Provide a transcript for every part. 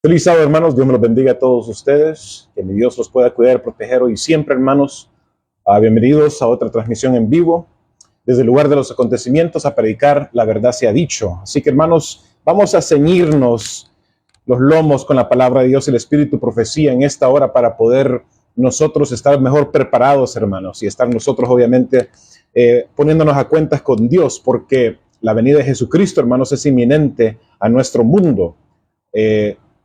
Feliz sábado, hermanos. Dios me los bendiga a todos ustedes. Que mi Dios los pueda cuidar, proteger hoy y siempre, hermanos. Bienvenidos a otra transmisión en vivo. Desde el lugar de los acontecimientos a predicar la verdad se ha dicho. Así que, hermanos, vamos a ceñirnos los lomos con la palabra de Dios y el Espíritu Profecía en esta hora para poder nosotros estar mejor preparados, hermanos, y estar nosotros, obviamente, poniéndonos a cuentas con Dios, porque la venida de Jesucristo, hermanos, es inminente a nuestro mundo.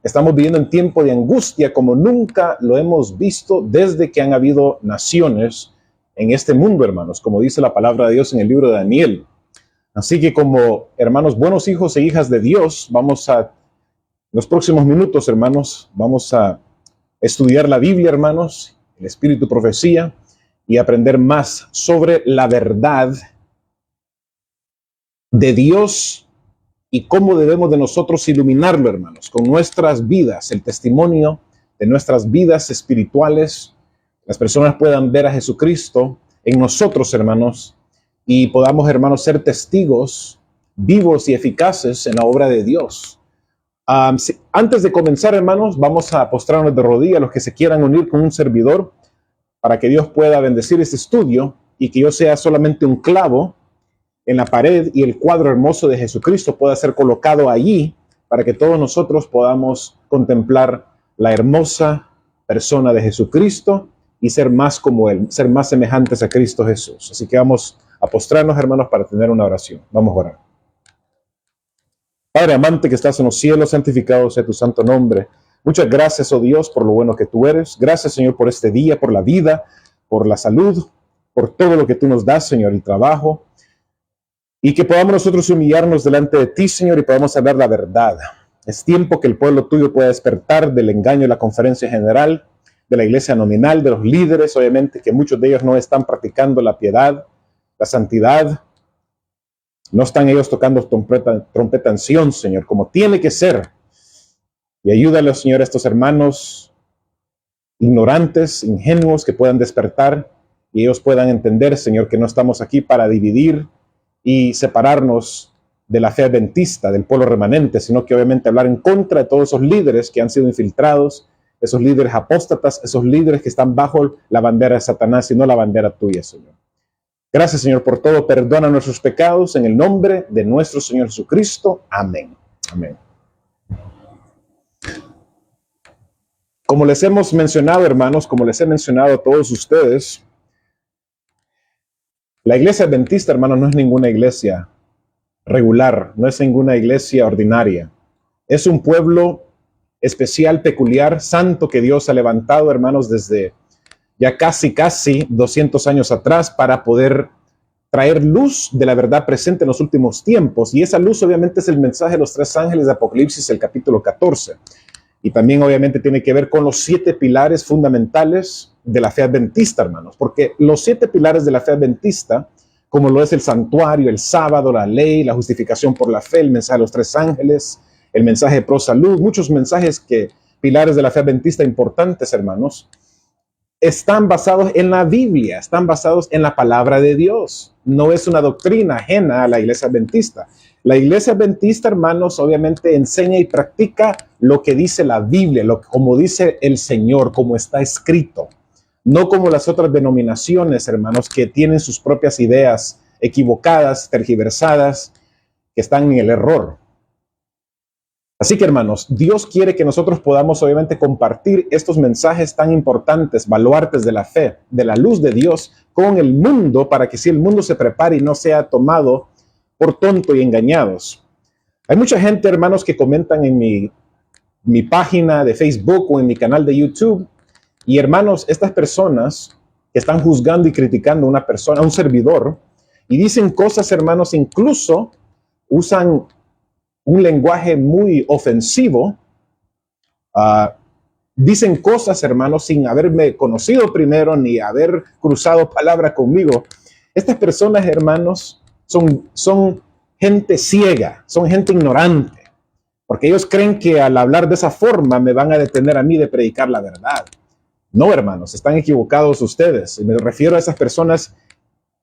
Estamos viviendo en tiempo de angustia como nunca lo hemos visto desde que han habido naciones en este mundo, hermanos, como dice la palabra de Dios en el libro de Daniel. Así que como hermanos, buenos hijos e hijas de Dios, vamos a, en los próximos minutos, hermanos, vamos a estudiar la Biblia, hermanos, el Espíritu Profecía, y aprender más sobre la verdad de Dios y cómo debemos de nosotros iluminarlo, hermanos, con nuestras vidas, el testimonio de nuestras vidas espirituales. Las personas puedan ver a Jesucristo en nosotros, hermanos, y podamos, hermanos, ser testigos vivos y eficaces en la obra de Dios. Antes de comenzar, hermanos, vamos a postrarnos de rodillas los que se quieran unir con un servidor para que Dios pueda bendecir este estudio y que yo sea solamente un clavo en la pared y el cuadro hermoso de Jesucristo pueda ser colocado allí para que todos nosotros podamos contemplar la hermosa persona de Jesucristo y ser más como Él, ser más semejantes a Cristo Jesús. Así que vamos a postrarnos, hermanos, para tener una oración. Vamos a orar. Padre amante que estás en los cielos, santificado sea tu santo nombre. Muchas gracias, oh Dios, por lo bueno que tú eres. Gracias, Señor, por este día, por la vida, por la salud, por todo lo que tú nos das, Señor, el trabajo. Y que podamos nosotros humillarnos delante de ti, Señor, y podamos hablar la verdad. Es tiempo que el pueblo tuyo pueda despertar del engaño de la conferencia general, de la iglesia nominal, de los líderes, obviamente, que muchos de ellos no están practicando la piedad, la santidad. No están ellos tocando trompeta en Sion, Señor, como tiene que ser. Y ayúdale, Señor, a estos hermanos ignorantes, ingenuos, que puedan despertar y ellos puedan entender, Señor, que no estamos aquí para dividir y separarnos de la fe adventista, del pueblo remanente, sino que obviamente hablar en contra de todos esos líderes que han sido infiltrados, esos líderes apóstatas, esos líderes que están bajo la bandera de Satanás y no la bandera tuya, Señor. Gracias, Señor, por todo. Perdona nuestros pecados en el nombre de nuestro Señor Jesucristo. Amén. Amén. Como les hemos mencionado, hermanos, como les he mencionado a todos ustedes, la iglesia adventista, hermanos, no es ninguna iglesia regular, no es ninguna iglesia ordinaria. Es un pueblo especial, peculiar, santo que Dios ha levantado, hermanos, desde ya casi 200 años atrás para poder traer luz de la verdad presente en los últimos tiempos. Y esa luz obviamente es el mensaje de los 3 ángeles de Apocalipsis, el capítulo 14. Y también obviamente tiene que ver con los 7 pilares fundamentales de la fe adventista, hermanos. Porque los 7 pilares de la fe adventista, como lo es el santuario, el sábado, la ley, la justificación por la fe, el mensaje de los 3 ángeles, el mensaje de pro salud, muchos mensajes pilares de la fe adventista importantes, hermanos, están basados en la Biblia, están basados en la palabra de Dios. No es una doctrina ajena a la iglesia adventista. La iglesia adventista, hermanos, obviamente enseña y practica lo que dice la Biblia, como dice el Señor, como está escrito. No como las otras denominaciones, hermanos, que tienen sus propias ideas equivocadas, tergiversadas, que están en el error. Así que, hermanos, Dios quiere que nosotros podamos obviamente compartir estos mensajes tan importantes, baluartes de la fe, de la luz de Dios, con el mundo, para que si el mundo se prepare y no sea tomado por tonto y engañados. Hay mucha gente, hermanos, que comentan en mi página de Facebook o en mi canal de YouTube. Y, hermanos, estas personas que están juzgando y criticando a una persona, a un servidor, y dicen cosas, hermanos, incluso usan un lenguaje muy ofensivo, dicen cosas, hermanos, sin haberme conocido primero ni haber cruzado palabra conmigo. Estas personas, hermanos, son gente ciega, son gente ignorante, porque ellos creen que al hablar de esa forma me van a detener a mí de predicar la verdad. No, hermanos, están equivocados ustedes. Me refiero a esas personas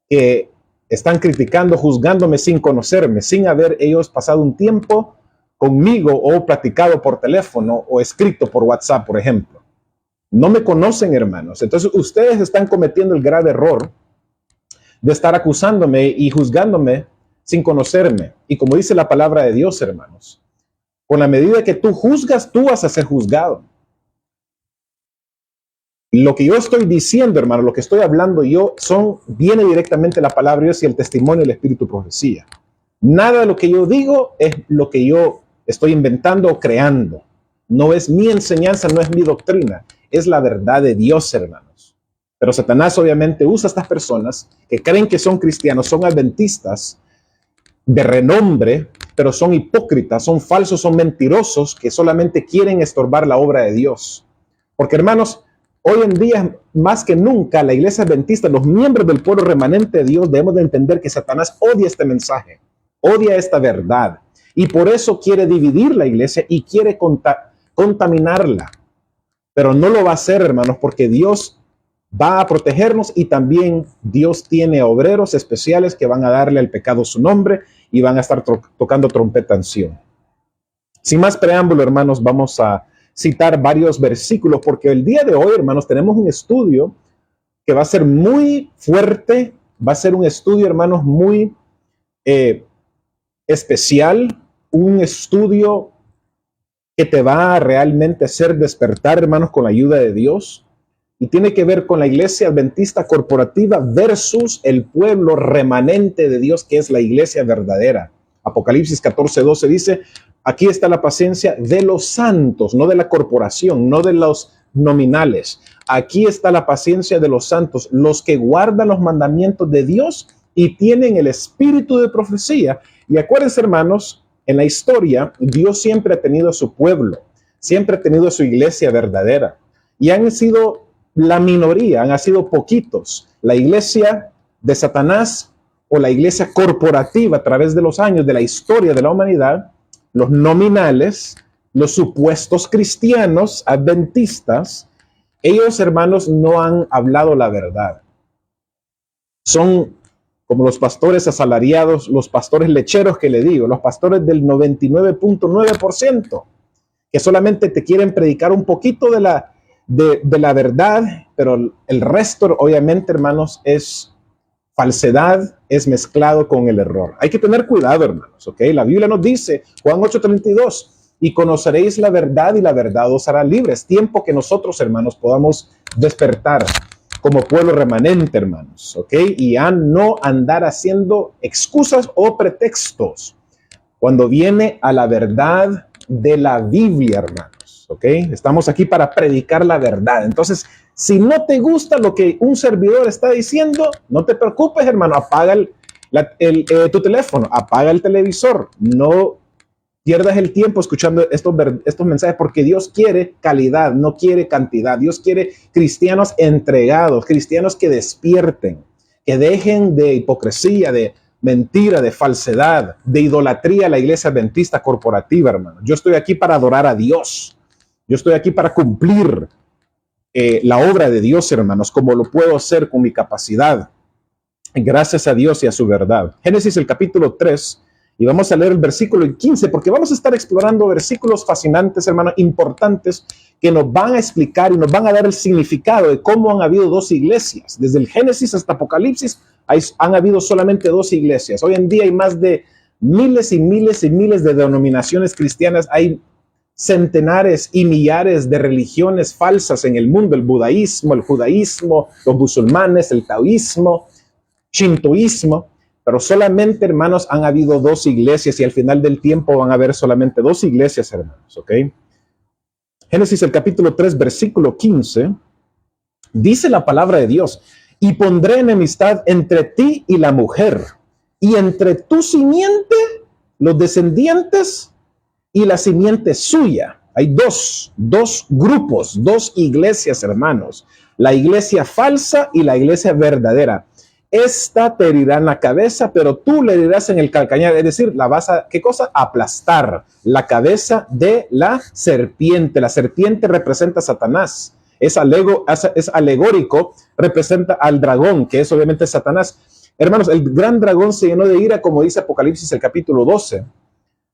que están criticando, juzgándome sin conocerme, sin haber ellos pasado un tiempo conmigo o platicado por teléfono o escrito por WhatsApp, por ejemplo. No me conocen, hermanos. Entonces ustedes están cometiendo el grave error de estar acusándome y juzgándome sin conocerme. Y como dice la palabra de Dios, hermanos, con la medida que tú juzgas, tú vas a ser juzgado. Lo que yo estoy diciendo, hermano, lo que estoy hablando yo, viene directamente de la palabra de Dios y el testimonio del Espíritu Profecía. Nada de lo que yo digo es lo que yo estoy inventando o creando. No es mi enseñanza, no es mi doctrina, es la verdad de Dios, hermanos. Pero Satanás obviamente usa a estas personas que creen que son cristianos, son adventistas de renombre, pero son hipócritas, son falsos, son mentirosos, que solamente quieren estorbar la obra de Dios. Porque, hermanos, hoy en día, más que nunca, la iglesia adventista, los miembros del pueblo remanente de Dios, debemos de entender que Satanás odia este mensaje, odia esta verdad, y por eso quiere dividir la iglesia y quiere contaminarla. Pero no lo va a hacer, hermanos, porque Dios va a protegernos y también Dios tiene obreros especiales que van a darle al pecado su nombre y van a estar tocando trompeta en Sion. Sin más preámbulo, hermanos, vamos a citar varios versículos porque el día de hoy, hermanos, tenemos un estudio que va a ser muy fuerte, va a ser un estudio, hermanos, muy especial, un estudio que te va a realmente hacer despertar, hermanos, con la ayuda de Dios. Y tiene que ver con la iglesia adventista corporativa versus el pueblo remanente de Dios, que es la iglesia verdadera. Apocalipsis 14:12 dice, aquí está la paciencia de los santos, no de la corporación, no de los nominales. Aquí está la paciencia de los santos, los que guardan los mandamientos de Dios y tienen el espíritu de profecía. Y acuérdense, hermanos, en la historia, Dios siempre ha tenido a su pueblo, siempre ha tenido a su iglesia verdadera. Y han sido la minoría, han sido poquitos. La iglesia de Satanás o la iglesia corporativa a través de los años de la historia de la humanidad, los nominales, los supuestos cristianos adventistas, ellos, hermanos, no han hablado la verdad. Son como los pastores asalariados, los pastores lecheros que le digo, los pastores del 99.9%, que solamente te quieren predicar un poquito de la verdad, pero el resto, obviamente, hermanos, es falsedad, es mezclado con el error. Hay que tener cuidado, hermanos, ¿ok? La Biblia nos dice, Juan 8:32, y conoceréis la verdad y la verdad os hará libres. Tiempo que nosotros, hermanos, podamos despertar como pueblo remanente, hermanos, ¿ok? Y a no andar haciendo excusas o pretextos cuando viene a la verdad de la Biblia, hermanos, ¿ok? Estamos aquí para predicar la verdad. Entonces, si no te gusta lo que un servidor está diciendo, no te preocupes, hermano, apaga tu teléfono, apaga el televisor, no pierdas el tiempo escuchando estos mensajes porque Dios quiere calidad, no quiere cantidad. Dios quiere cristianos entregados, cristianos que despierten, que dejen de hipocresía, de mentira, de falsedad, de idolatría a la iglesia adventista corporativa, hermano. Yo estoy aquí para adorar a Dios. Yo estoy aquí para cumplir la obra de Dios, hermanos, como lo puedo hacer con mi capacidad. Gracias a Dios y a su verdad. Génesis, el capítulo 3. Y vamos a leer el versículo 15, porque vamos a estar explorando versículos fascinantes, hermanos, importantes, que nos van a explicar y nos van a dar el significado de cómo han habido dos iglesias. Desde el Génesis hasta Apocalipsis han habido solamente dos iglesias. Hoy en día hay más de miles y miles y miles de denominaciones cristianas. Hay centenares y millares de religiones falsas en el mundo. El budaísmo, el judaísmo, los musulmanes, el taoísmo, shintoísmo. Pero solamente, hermanos, han habido dos iglesias y al final del tiempo van a haber solamente dos iglesias, hermanos, ¿ok? Génesis, el capítulo 3, versículo 15, dice la palabra de Dios, y pondré enemistad entre ti y la mujer, y entre tu simiente, los descendientes, y la simiente suya. Hay dos grupos, dos iglesias, hermanos, la iglesia falsa y la iglesia verdadera. Esta te herirá en la cabeza, pero tú le herirás en el calcañar. Es decir, la vas a, ¿qué cosa? Aplastar la cabeza de la serpiente. La serpiente representa a Satanás. Es alegórico, representa al dragón, que es obviamente Satanás. Hermanos, el gran dragón se llenó de ira, como dice Apocalipsis, el capítulo 12.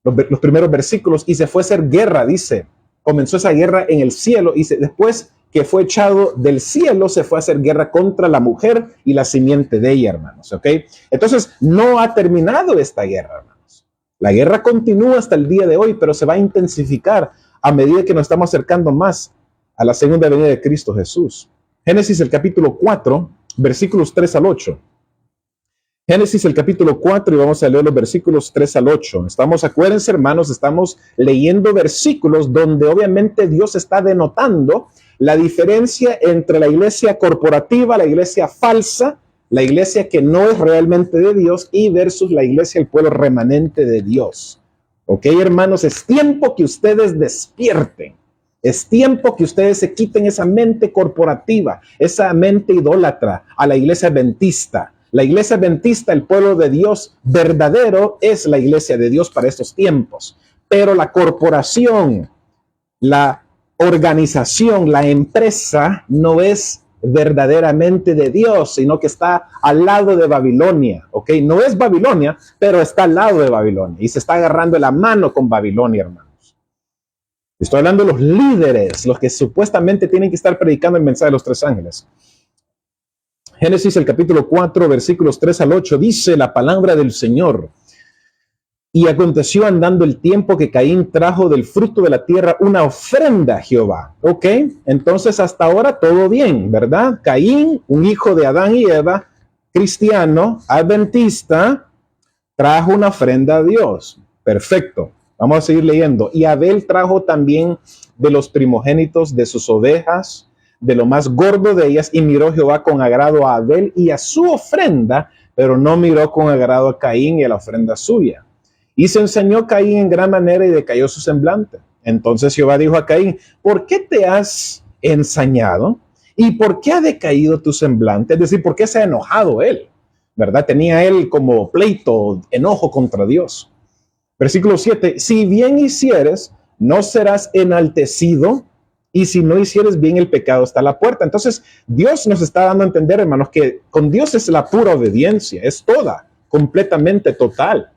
los primeros versículos, y se fue a hacer guerra, dice. Comenzó esa guerra en el cielo y después que fue echado del cielo, se fue a hacer guerra contra la mujer y la simiente de ella, hermanos, ¿ok? Entonces, no ha terminado esta guerra, hermanos. La guerra continúa hasta el día de hoy, pero se va a intensificar a medida que nos estamos acercando más a la segunda venida de Cristo Jesús. Génesis, el capítulo 4, versículos 3 al 8. Génesis, el capítulo 4, y vamos a leer los versículos 3 al 8. Acuérdense, hermanos, estamos leyendo versículos donde obviamente Dios está denotando la diferencia entre la iglesia corporativa, la iglesia falsa, la iglesia que no es realmente de Dios, y versus la iglesia, el pueblo remanente de Dios. Ok, hermanos, es tiempo que ustedes despierten. Es tiempo que ustedes se quiten esa mente corporativa, esa mente idólatra a la iglesia adventista. La iglesia adventista, el pueblo de Dios verdadero, es la iglesia de Dios para estos tiempos. Pero la corporación, la organización, la empresa no es verdaderamente de Dios, sino que está al lado de Babilonia, ¿ok? No es Babilonia, pero está al lado de Babilonia y se está agarrando la mano con Babilonia, hermanos. Estoy hablando de los líderes, los que supuestamente tienen que estar predicando el mensaje de los tres ángeles. Génesis, el capítulo 4, versículos 3 al 8, dice la palabra del Señor. Y aconteció andando el tiempo que Caín trajo del fruto de la tierra una ofrenda a Jehová. Ok, entonces hasta ahora todo bien, ¿verdad? Caín, un hijo de Adán y Eva, cristiano, adventista, trajo una ofrenda a Dios. Perfecto, vamos a seguir leyendo. Y Abel trajo también de los primogénitos de sus ovejas, de lo más gordo de ellas, y miró Jehová con agrado a Abel y a su ofrenda, pero no miró con agrado a Caín y a la ofrenda suya. Y se enseñó Caín en gran manera y decayó su semblante. Entonces Jehová dijo a Caín, ¿por qué te has ensañado? ¿Y por qué ha decaído tu semblante? Es decir, ¿por qué se ha enojado él? ¿Verdad? Tenía él como pleito, enojo contra Dios. Versículo 7, si bien hicieres, no serás enaltecido, y si no hicieres bien, el pecado está a la puerta. Entonces, Dios nos está dando a entender, hermanos, que con Dios es la pura obediencia, es toda, completamente total.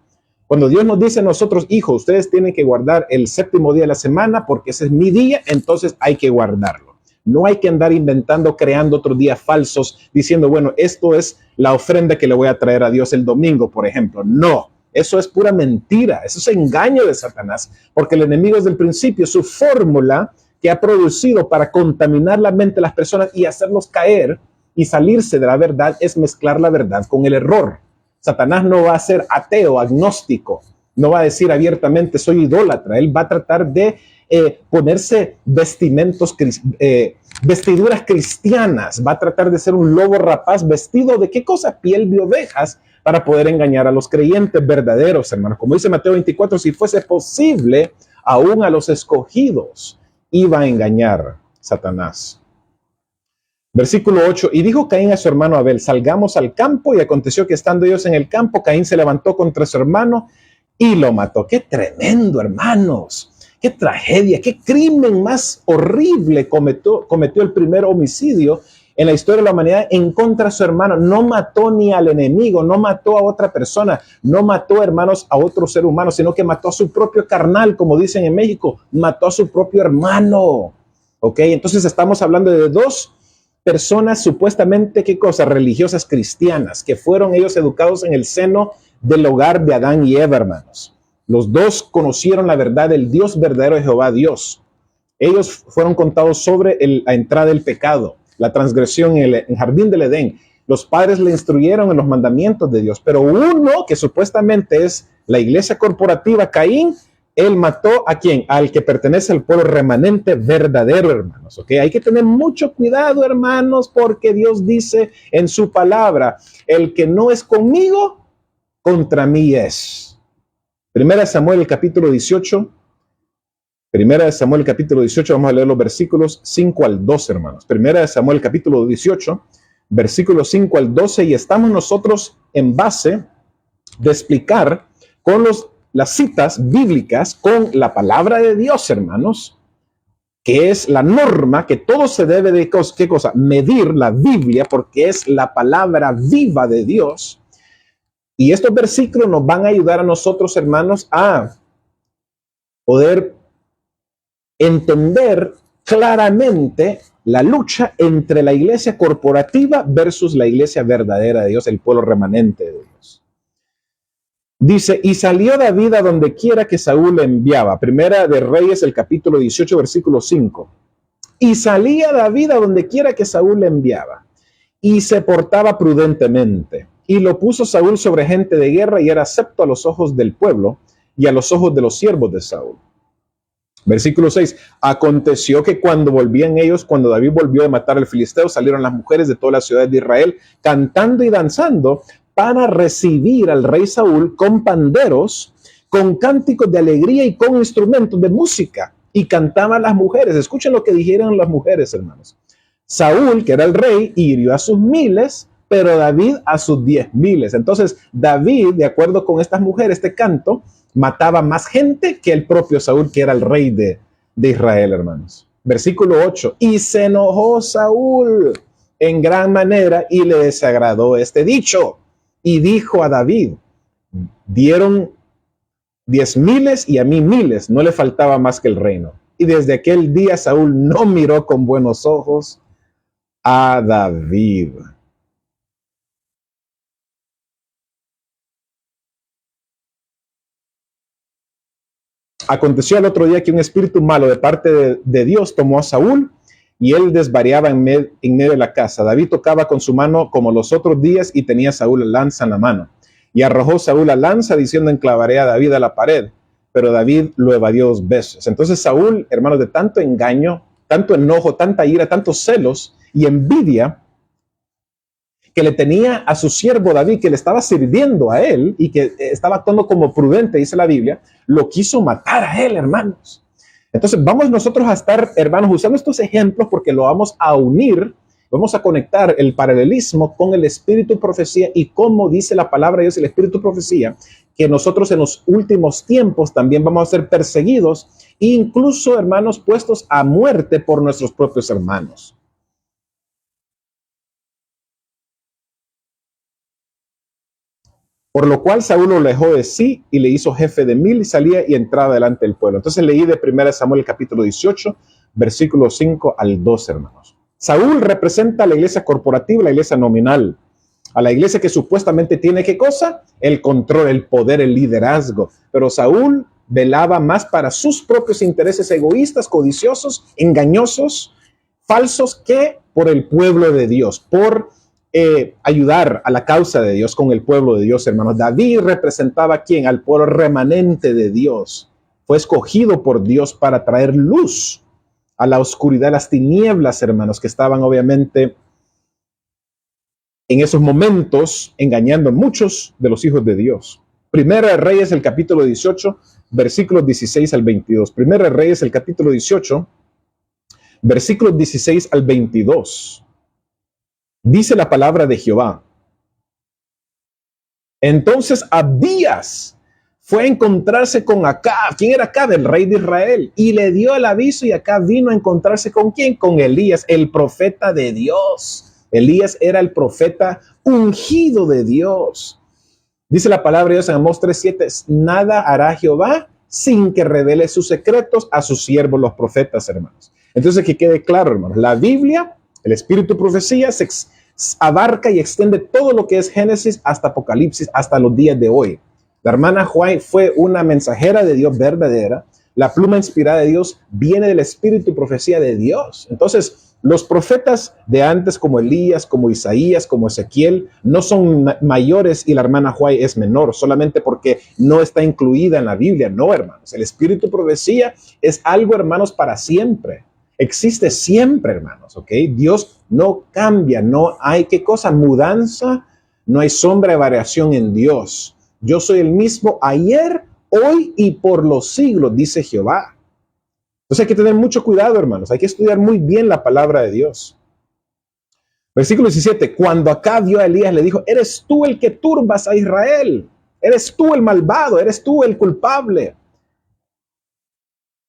Cuando Dios nos dice a nosotros, hijos, ustedes tienen que guardar el séptimo día de la semana porque ese es mi día, entonces hay que guardarlo. No hay que andar inventando, creando otros días falsos, diciendo, bueno, esto es la ofrenda que le voy a traer a Dios el domingo, por ejemplo. No, eso es pura mentira, eso es engaño de Satanás, porque el enemigo desde el principio, su fórmula que ha producido para contaminar la mente de las personas y hacerlos caer y salirse de la verdad es mezclar la verdad con el error. Satanás no va a ser ateo, agnóstico, no va a decir abiertamente soy idólatra. Él va a tratar de ponerse vestiduras cristianas, va a tratar de ser un lobo rapaz vestido de ¿qué cosa? Piel de ovejas, para poder engañar a los creyentes verdaderos, hermanos. Como dice Mateo 24, si fuese posible, aún a los escogidos iba a engañar Satanás. Versículo 8, y dijo Caín a su hermano Abel, salgamos al campo, y aconteció que estando ellos en el campo, Caín se levantó contra su hermano y lo mató. ¡Qué tremendo, hermanos! ¡Qué tragedia! ¡Qué crimen más horrible cometió el primer homicidio en la historia de la humanidad en contra de su hermano! No mató ni al enemigo, no mató a otra persona, no mató, hermanos, a otro ser humano, sino que mató a su propio carnal, como dicen en México, mató a su propio hermano. ¿Ok? Entonces estamos hablando de dos personas supuestamente, ¿qué cosa? Religiosas cristianas, que fueron ellos educados en el seno del hogar de Adán y Eva, hermanos. Los dos conocieron la verdad del Dios verdadero de Jehová Dios. Ellos fueron contados sobre la entrada del pecado, la transgresión en el jardín del Edén. Los padres le instruyeron en los mandamientos de Dios, pero uno que supuestamente es la iglesia corporativa, Caín, él mató ¿a quién? Al que pertenece al pueblo remanente verdadero, hermanos. ¿Ok? Hay que tener mucho cuidado, hermanos, porque Dios dice en su palabra, el que no es conmigo, contra mí es. Primera de Samuel, capítulo 18. Primera de Samuel, capítulo 18. Vamos a leer los versículos 5 al 12, hermanos. Primera de Samuel, capítulo 18, versículos 5 al 12. Y estamos nosotros en base de explicar con las citas bíblicas con la palabra de Dios, hermanos, que es la norma que todo se debe de, ¿qué cosa? Medir la Biblia, porque es la palabra viva de Dios. Y estos versículos nos van a ayudar a nosotros, hermanos, a poder entender claramente la lucha entre la iglesia corporativa versus la iglesia verdadera de Dios, el pueblo remanente de Dios. Dice, y salió David a donde quiera que Saúl le enviaba. Primera de Reyes, el capítulo 18, versículo 5. Y salía David a donde quiera que Saúl le enviaba, y se portaba prudentemente. Y lo puso Saúl sobre gente de guerra, y era acepto a los ojos del pueblo y a los ojos de los siervos de Saúl. Versículo 6. Aconteció que cuando volvían ellos, cuando David volvió de matar al filisteo, salieron las mujeres de todas las ciudades de Israel cantando y danzando para recibir al rey Saúl con panderos, con cánticos de alegría y con instrumentos de música. Y cantaban las mujeres. Escuchen lo que dijeron las mujeres, hermanos. Saúl, que era el rey, hirió a sus miles, pero David a sus 10,000. Entonces, David, de acuerdo con estas mujeres, este canto, mataba más gente que el propio Saúl, que era el rey de Israel, hermanos. Versículo 8. Y se enojó Saúl en gran manera y le desagradó este dicho. Y dijo a David, dieron 10,000 y a mí 1,000, no le faltaba más que el reino. Y desde aquel día Saúl no miró con buenos ojos a David. Aconteció al otro día que un espíritu malo de parte de Dios tomó a Saúl y él desvariaba en medio de la casa. David tocaba con su mano como los otros días y tenía Saúl la lanza en la mano. Y arrojó Saúl la lanza diciendo, enclavaré a David a la pared. Pero David lo evadió 2 veces. Entonces Saúl, hermanos, de tanto engaño, tanto enojo, tanta ira, tantos celos y envidia que le tenía a su siervo David, que le estaba sirviendo a él y que estaba actuando como prudente, dice la Biblia, lo quiso matar a él, hermanos. Entonces vamos nosotros a estar, hermanos, usando estos ejemplos porque lo vamos a unir, vamos a conectar el paralelismo con el espíritu profecía y cómo dice la palabra de Dios, el espíritu profecía, que nosotros en los últimos tiempos también vamos a ser perseguidos, incluso, hermanos, puestos a muerte por nuestros propios hermanos. Por lo cual Saúl lo alejó de sí y le hizo jefe de 1,000 y salía y entraba delante del pueblo. Entonces leí de 1 Samuel capítulo 18, versículo 5 al 12, hermanos. Saúl representa a la iglesia corporativa, la iglesia nominal. A la iglesia que supuestamente tiene ¿qué cosa? El control, el poder, el liderazgo. Pero Saúl velaba más para sus propios intereses egoístas, codiciosos, engañosos, falsos, que por el pueblo de Dios, por ayudar a la causa de Dios con el pueblo de Dios, hermanos. David representaba ¿a quién? Al pueblo remanente de Dios. Fue escogido por Dios para traer luz a la oscuridad, las tinieblas, hermanos, que estaban obviamente en esos momentos engañando a muchos de los hijos de Dios. Primera de Reyes, el capítulo 18, versículos 16 al 22. Primera de Reyes, el capítulo 18, versículos 16 al 22. Dice la palabra de Jehová. Entonces Abías fue a encontrarse con Acab. ¿Quién era Acab? El rey de Israel. Y le dio el aviso y Acab vino a encontrarse ¿con quién? Con Elías, el profeta de Dios. Elías era el profeta ungido de Dios. Dice la palabra de Dios en Amós 3:7, nada hará Jehová sin que revele sus secretos a sus siervos los profetas, hermanos. Entonces que quede claro, hermanos, la Biblia, el espíritu profecía, se abarca y extiende todo lo que es Génesis hasta Apocalipsis, hasta los días de hoy. La hermana White fue una mensajera de Dios verdadera. La pluma inspirada de Dios viene del espíritu y profecía de Dios. Entonces, los profetas de antes, como Elías, como Isaías, como Ezequiel, no son mayores y la hermana White es menor, solamente porque no está incluida en la Biblia. No, hermanos. El espíritu y profecía es algo, hermanos, para siempre. Existe siempre, hermanos, ¿ok? Dios no cambia, no hay, ¿qué cosa? Mudanza, no hay sombra de variación en Dios. Yo soy el mismo ayer, hoy y por los siglos, dice Jehová. Entonces hay que tener mucho cuidado, hermanos. Hay que estudiar muy bien la palabra de Dios. Versículo 17. Cuando Acab vio a Elías, le dijo, eres tú el que turbas a Israel. Eres tú el malvado, eres tú el culpable.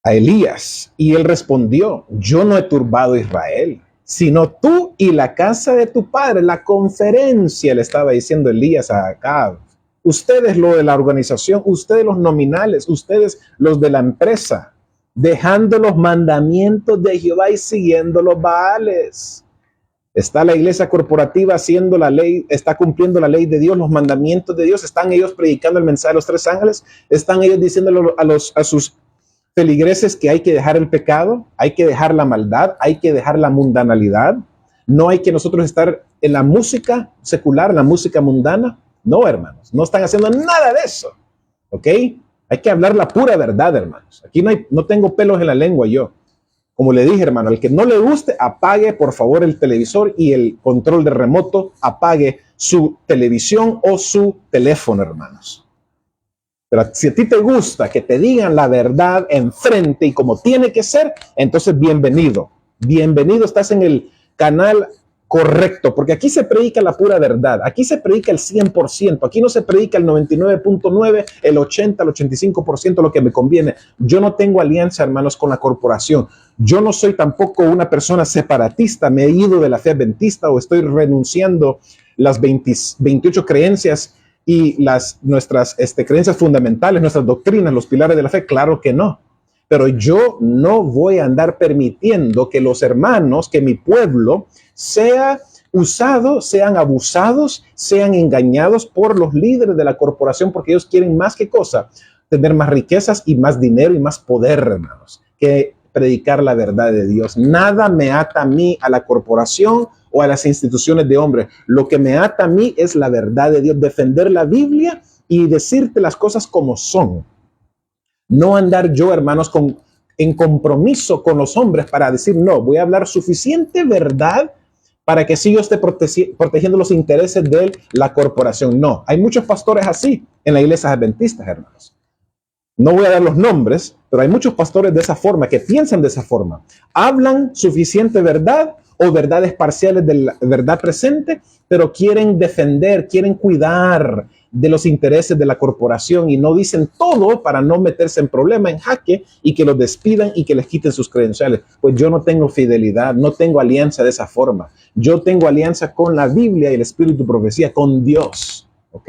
A Elías. Y él respondió, yo no he turbado a Israel, sino tú y la casa de tu padre. La conferencia, le estaba diciendo Elías a Acab. ustedes lo de la organización, ustedes los nominales, ustedes los de la empresa, dejando los mandamientos de Jehová y siguiendo los Baales. Está la iglesia corporativa haciendo la ley, está cumpliendo la ley de Dios, los mandamientos de Dios. Están ellos predicando el mensaje de los tres ángeles. Están ellos diciéndole a sus feligreses que hay que dejar el pecado, hay que dejar la maldad, hay que dejar la mundanalidad. No hay que nosotros estar en la música secular, en la música mundana. No, hermanos, no están haciendo nada de eso. ¿Ok? Hay que hablar la pura verdad, hermanos. Aquí no tengo pelos en la lengua yo. Como le dije, hermano, al que no le guste, apague por favor el televisor y el control de remoto, apague su televisión o su teléfono, hermanos. Pero si a ti te gusta que te digan la verdad enfrente y como tiene que ser, entonces bienvenido. Bienvenido, estás en el canal correcto, porque aquí se predica la pura verdad, aquí se predica el 100%, aquí no se predica el 99.9, el 80, el 85%, lo que me conviene. Yo no tengo alianza, hermanos, con la corporación. Yo no soy tampoco una persona separatista, me he ido de la fe adventista o estoy renunciando las 28 creencias y nuestras creencias fundamentales, nuestras doctrinas, los pilares de la fe. Claro que no. Pero yo no voy a andar permitiendo que los hermanos, que mi pueblo sea usado, sean abusados, sean engañados por los líderes de la corporación, porque ellos quieren más que cosa, tener más riquezas y más dinero y más poder, hermanos, que predicar la verdad de Dios. Nada me ata a mí, a la corporación o a las instituciones de hombres. Lo que me ata a mí es la verdad de Dios, defender la Biblia y decirte las cosas como son. No andar yo, hermanos, en compromiso con los hombres para decir, no, voy a hablar suficiente verdad para que sí yo esté protegiendo los intereses de la corporación. No, hay muchos pastores así en las iglesias adventistas, hermanos. No voy a dar los nombres, pero hay muchos pastores de esa forma, que piensan de esa forma. Hablan suficiente verdad o verdades parciales de la verdad presente, pero quieren defender, quieren cuidar de los intereses de la corporación y no dicen todo para no meterse en problema, en jaque y que los despidan y que les quiten sus credenciales. Pues yo no tengo fidelidad, no tengo alianza de esa forma. Yo tengo alianza con la Biblia y el Espíritu de Profecía, con Dios. ¿Ok?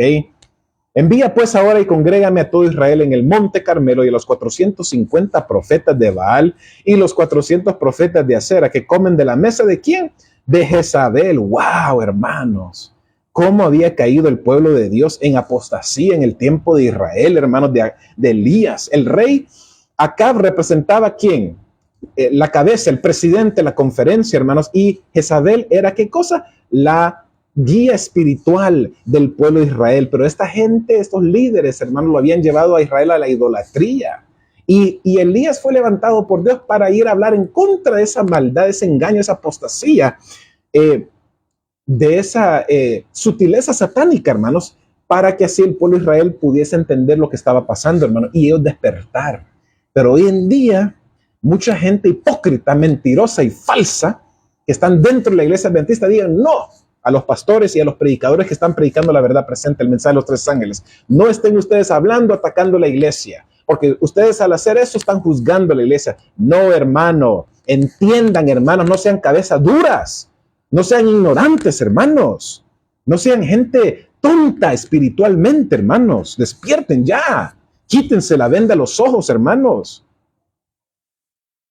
Envía pues ahora y congrégame a todo Israel en el monte Carmelo y a los 450 profetas de Baal y los 400 profetas de Acera que comen de la mesa de ¿quién? De Jezabel. ¡Wow, hermanos! ¿Cómo había caído el pueblo de Dios en apostasía en el tiempo de Israel, hermanos, de Elías? El rey Acab representaba ¿a quién? La cabeza, el presidente, la conferencia, hermanos. Y Jezabel era ¿qué cosa? La guía espiritual del pueblo de Israel. Pero esta gente, estos líderes, hermanos, lo habían llevado a Israel a la idolatría. Y Elías fue levantado por Dios para ir a hablar en contra de esa maldad, ese engaño, esa apostasía, de esa sutileza satánica, hermanos, para que así el pueblo de Israel pudiese entender lo que estaba pasando, hermanos, y ellos despertar. Pero hoy en día, mucha gente hipócrita, mentirosa y falsa, que están dentro de la iglesia adventista, digan no a los pastores y a los predicadores que están predicando la verdad presente, el mensaje de los tres ángeles. No estén ustedes hablando, atacando la iglesia, porque ustedes al hacer eso están juzgando a la iglesia. No, hermano, entiendan, hermanos, no sean cabezas duras. No sean ignorantes, hermanos. No sean gente tonta espiritualmente, hermanos. Despierten ya. Quítense la venda a los ojos, hermanos.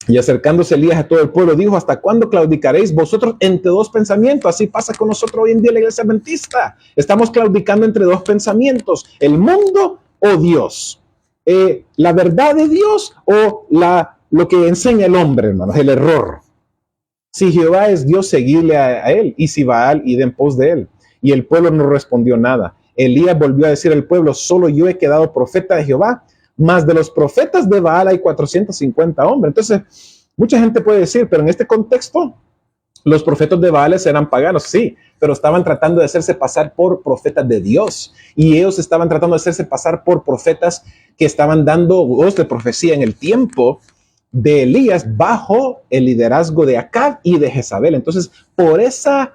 Y acercándose Elías a todo el pueblo, dijo, ¿hasta cuándo claudicaréis vosotros entre dos pensamientos? Así pasa con nosotros hoy en día en la iglesia adventista. Estamos claudicando entre dos pensamientos, el mundo o Dios. La verdad de Dios o lo que enseña el hombre, hermanos, el error. Si Jehová es Dios, seguidle a él, y si Baal, id en pos de él. Y el pueblo no respondió nada. Elías volvió a decir al pueblo, solo yo he quedado profeta de Jehová, más de los profetas de Baal hay 450 hombres. Entonces, mucha gente puede decir, pero en este contexto, los profetas de Baal eran paganos, sí, pero estaban tratando de hacerse pasar por profetas de Dios. Y ellos estaban tratando de hacerse pasar por profetas que estaban dando voz de profecía en el tiempo de Elías bajo el liderazgo de Acab y de Jezabel. Entonces, por ese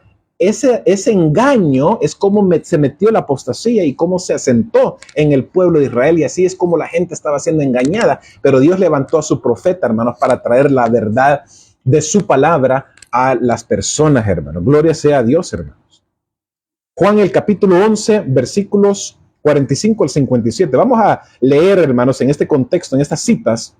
engaño es como se metió la apostasía y cómo se asentó en el pueblo de Israel, y así es como la gente estaba siendo engañada. Pero Dios levantó a su profeta, hermanos, para traer la verdad de su palabra a las personas, hermanos. Gloria sea a Dios, hermanos. Juan, el capítulo 11, versículos 45 al 57. Vamos a leer, hermanos, en este contexto, en estas citas,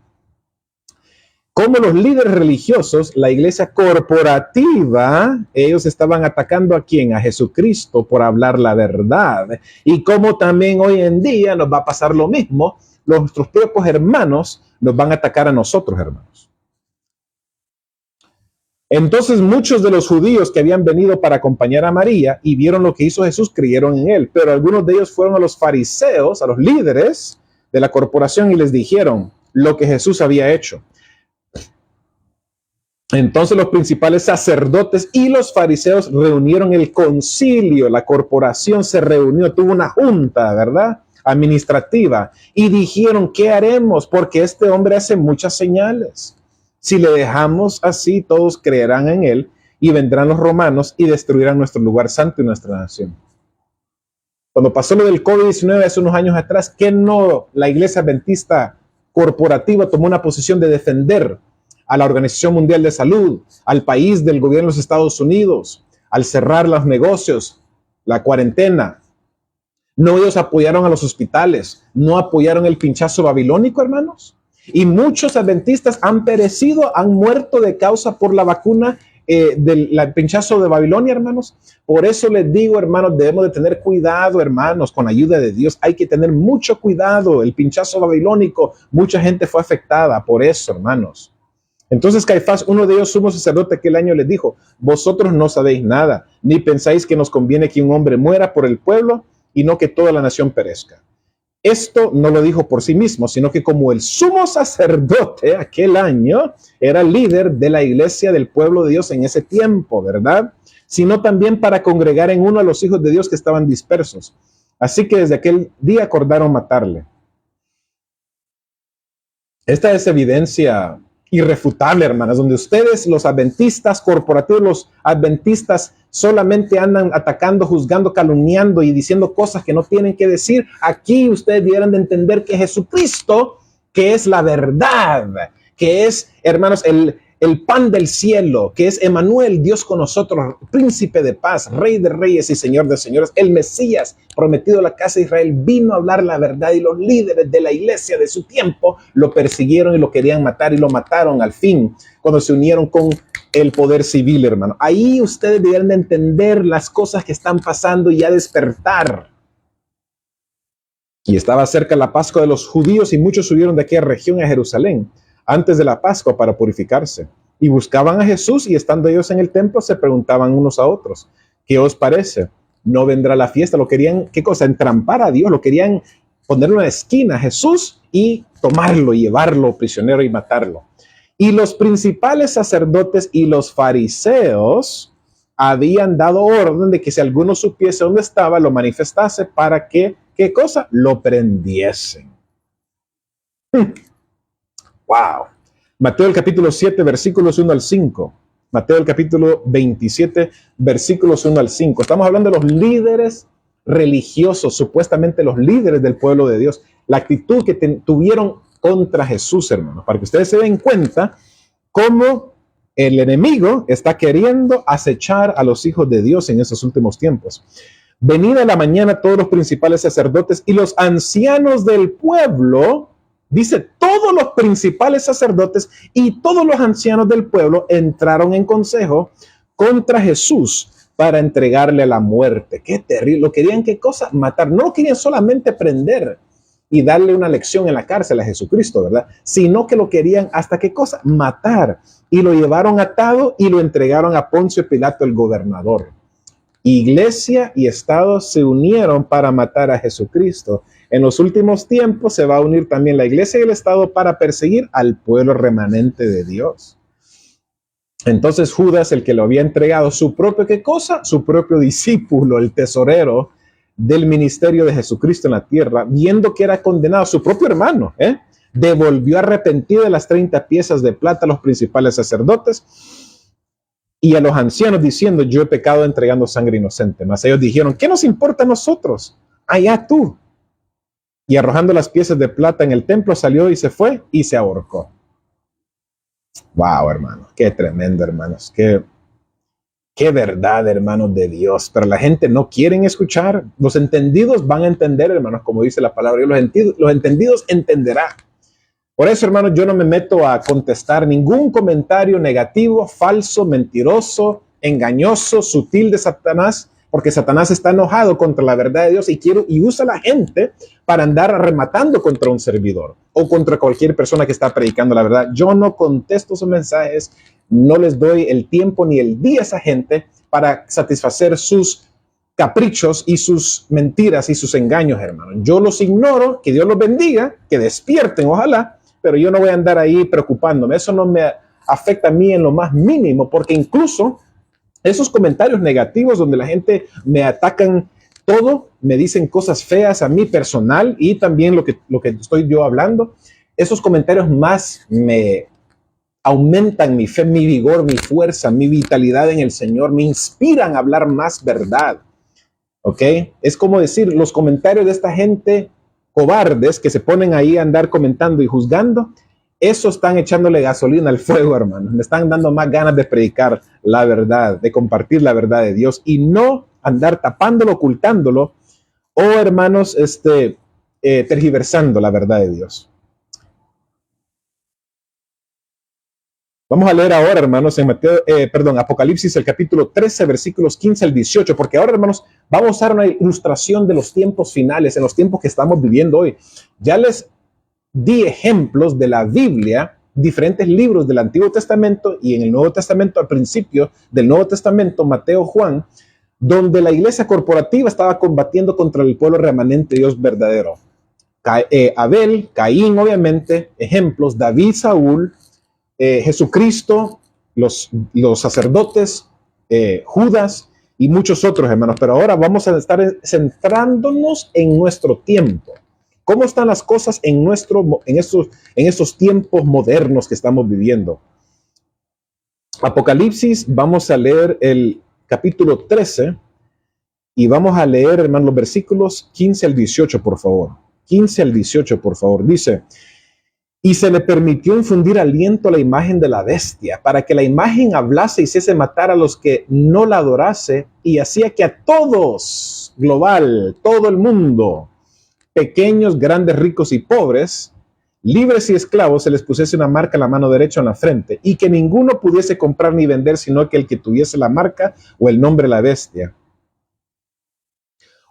cómo los líderes religiosos, la iglesia corporativa, ellos estaban atacando ¿a quién? A Jesucristo por hablar la verdad. Y cómo también hoy en día nos va a pasar lo mismo. Nuestros propios hermanos nos van a atacar a nosotros, hermanos. Entonces muchos de los judíos que habían venido para acompañar a María y vieron lo que hizo Jesús, creyeron en él. Pero algunos de ellos fueron a los fariseos, a los líderes de la corporación, y les dijeron lo que Jesús había hecho. Entonces los principales sacerdotes y los fariseos reunieron el concilio, la corporación se reunió, tuvo una junta, ¿verdad?, administrativa, y dijeron, ¿qué haremos? Porque este hombre hace muchas señales. Si le dejamos así, todos creerán en él y vendrán los romanos y destruirán nuestro lugar santo y nuestra nación. Cuando pasó lo del COVID-19 hace unos años atrás, ¿qué no la iglesia adventista corporativa tomó una posición de defender a la Organización Mundial de Salud, al país del gobierno de los Estados Unidos, al cerrar los negocios, la cuarentena? No, ellos apoyaron a los hospitales, no apoyaron el pinchazo babilónico, hermanos. Y muchos adventistas han perecido, han muerto de causa por la vacuna del pinchazo de Babilonia, hermanos. Por eso les digo, hermanos, debemos de tener cuidado, hermanos, con la ayuda de Dios. Hay que tener mucho cuidado. El pinchazo babilónico, mucha gente fue afectada por eso, hermanos. Entonces Caifás, uno de ellos, sumo sacerdote, aquel año les dijo, vosotros no sabéis nada, ni pensáis que nos conviene que un hombre muera por el pueblo y no que toda la nación perezca. Esto no lo dijo por sí mismo, sino que como el sumo sacerdote aquel año era líder de la iglesia del pueblo de Dios en ese tiempo, ¿verdad? Sino también para congregar en uno a los hijos de Dios que estaban dispersos. Así que desde aquel día acordaron matarle. Esta es evidencia irrefutable, hermanas, donde ustedes, los adventistas corporativos, los adventistas solamente andan atacando, juzgando, calumniando y diciendo cosas que no tienen que decir. Aquí ustedes debieran de entender que Jesucristo, que es la verdad, que es, hermanos, el pan del cielo, que es Emmanuel, Dios con nosotros, príncipe de paz, rey de reyes y señor de señores, el Mesías prometido a la casa de Israel, vino a hablar la verdad, y los líderes de la iglesia de su tiempo lo persiguieron y lo querían matar, y lo mataron al fin cuando se unieron con el poder civil, hermano. Ahí ustedes deben de entender las cosas que están pasando y ya despertar. Y estaba cerca la Pascua de los judíos, y muchos subieron de aquella región a Jerusalén antes de la Pascua para purificarse, y buscaban a Jesús, y estando ellos en el templo se preguntaban unos a otros, ¿qué os parece? ¿No vendrá la fiesta? Lo querían, ¿qué cosa? Entrampar a Dios, lo querían ponerlo en una esquina a Jesús y tomarlo, llevarlo prisionero y matarlo. Y los principales sacerdotes y los fariseos habían dado orden de que si alguno supiese dónde estaba, lo manifestase para que, ¿qué cosa? Lo prendiesen. Wow. Mateo el capítulo 7, versículos 1 al 5. Mateo el capítulo 27, versículos 1 al 5. Estamos hablando de los líderes religiosos, supuestamente los líderes del pueblo de Dios. La actitud que tuvieron contra Jesús, hermanos, para que ustedes se den cuenta cómo el enemigo está queriendo acechar a los hijos de Dios en estos últimos tiempos. Venida la mañana, todos los principales sacerdotes y los ancianos del pueblo, dice, todos los principales sacerdotes y todos los ancianos del pueblo entraron en consejo contra Jesús para entregarle a la muerte. Qué terrible. Lo querían, ¿qué cosa? Matar. No lo querían solamente prender y darle una lección en la cárcel a Jesucristo, ¿verdad? Sino que lo querían, ¿hasta qué cosa? Matar. Y lo llevaron atado y lo entregaron a Poncio Pilato, el gobernador. Iglesia y Estado se unieron para matar a Jesucristo. En los últimos tiempos se va a unir también la Iglesia y el Estado para perseguir al pueblo remanente de Dios. Entonces Judas, el que lo había entregado, su propio, ¿qué cosa? Su propio discípulo, el tesorero del ministerio de Jesucristo en la tierra, viendo que era condenado, su propio hermano, devolvió arrepentido de las 30 piezas de plata a los principales sacerdotes y a los ancianos, diciendo, yo he pecado entregando sangre inocente. Mas ellos dijeron, ¿qué nos importa a nosotros? Allá tú. Y arrojando las piezas de plata en el templo, salió y se fue y se ahorcó. Wow, hermanos, qué tremendo, hermanos. Qué verdad, hermanos de Dios. Pero la gente no quiere escuchar. Los entendidos van a entender, hermanos, como dice la palabra. Y los entendidos entenderán. Por eso, hermanos, yo no me meto a contestar ningún comentario negativo, falso, mentiroso, engañoso, sutil de Satanás, porque Satanás está enojado contra la verdad de Dios y usa a la gente para andar rematando contra un servidor o contra cualquier persona que está predicando la verdad. Yo no contesto sus mensajes, no les doy el tiempo ni el día a esa gente para satisfacer sus caprichos y sus mentiras y sus engaños, hermanos. Yo los ignoro, que Dios los bendiga, que despierten, ojalá, pero yo no voy a andar ahí preocupándome. Eso no me afecta a mí en lo más mínimo, porque incluso esos comentarios negativos donde la gente me atacan todo, me dicen cosas feas a mí personal y también lo que estoy yo hablando, esos comentarios más me aumentan mi fe, mi vigor, mi fuerza, mi vitalidad en el Señor, me inspiran a hablar más verdad. ¿Ok? Es como decir, los comentarios de esta gente cobardes que se ponen ahí a andar comentando y juzgando, eso están echándole gasolina al fuego, hermanos. Me están dando más ganas de predicar la verdad, de compartir la verdad de Dios y no andar tapándolo, ocultándolo o, hermanos, tergiversando la verdad de Dios. Vamos a leer ahora, hermanos, en Apocalipsis, el capítulo 13, versículos 15 al 18, porque ahora, hermanos, vamos a dar una ilustración de los tiempos finales, en los tiempos que estamos viviendo hoy. Ya les di ejemplos de la Biblia, diferentes libros del Antiguo Testamento y en el Nuevo Testamento, al principio del Nuevo Testamento, Mateo, Juan, donde la iglesia corporativa estaba combatiendo contra el pueblo remanente de Dios verdadero. Abel, Caín, obviamente, ejemplos, David, Saúl, Jesucristo, los sacerdotes, Judas y muchos otros, hermanos. Pero ahora vamos a estar centrándonos en nuestro tiempo. ¿Cómo están las cosas en estos tiempos modernos que estamos viviendo? Apocalipsis, vamos a leer el capítulo 13 y vamos a leer, hermanos, los versículos 15 al 18, por favor. 15 al 18, por favor. Dice: y se le permitió infundir aliento a la imagen de la bestia, para que la imagen hablase y hiciese matar a los que no la adorase, y hacía que a todos, global, todo el mundo, pequeños, grandes, ricos y pobres, libres y esclavos, se les pusiese una marca en la mano derecha o en la frente, y que ninguno pudiese comprar ni vender, sino que el que tuviese la marca o el nombre de la bestia,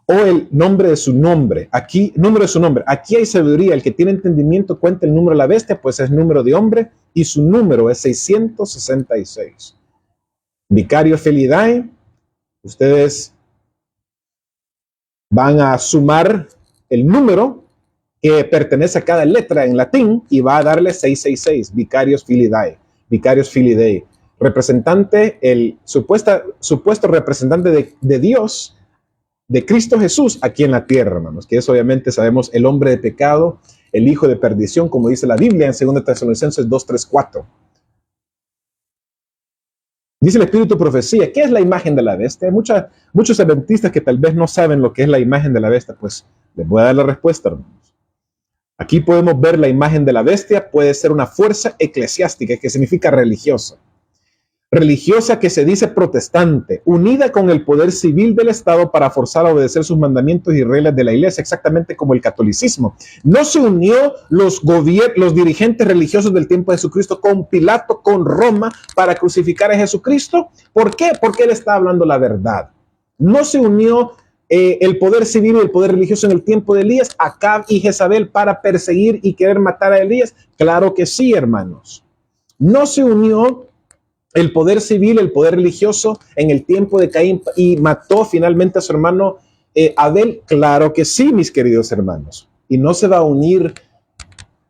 o el nombre de su nombre. Aquí, número de su nombre. Aquí hay sabiduría. El que tiene entendimiento cuenta el número de la bestia, pues es número de hombre, y su número es 666. Vicario Felidae, ustedes van a sumar el número que pertenece a cada letra en latín y va a darle 666. Vicarios Filidae. Vicarios Filidae. Representante, el supuesto representante de Dios, de Cristo Jesús aquí en la tierra, hermanos, que es obviamente, sabemos, el hombre de pecado, el hijo de perdición, como dice la Biblia en 2 Tesalonicenses 2, 3, 4. Dice el Espíritu de Profecía. ¿Qué es la imagen de la bestia? Hay muchos adventistas que tal vez no saben lo que es la imagen de la bestia. Pues les voy a dar la respuesta, hermanos. Aquí podemos ver la imagen de la bestia. Puede ser una fuerza eclesiástica, que significa religiosa. Religiosa, que se dice protestante, unida con el poder civil del Estado para forzar a obedecer sus mandamientos y reglas de la iglesia, exactamente como el catolicismo. No se unió los dirigentes religiosos del tiempo de Jesucristo con Pilato, con Roma, para crucificar a Jesucristo. ¿Por qué? Porque él está hablando la verdad. No se unió el poder civil y el poder religioso en el tiempo de Elías, Acab y Jezabel, para perseguir y querer matar a Elías. Claro que sí, hermanos. No se unió el poder civil, el poder religioso en el tiempo de Caín y mató finalmente a su hermano Abel. Claro que sí, mis queridos hermanos. Y no se va a unir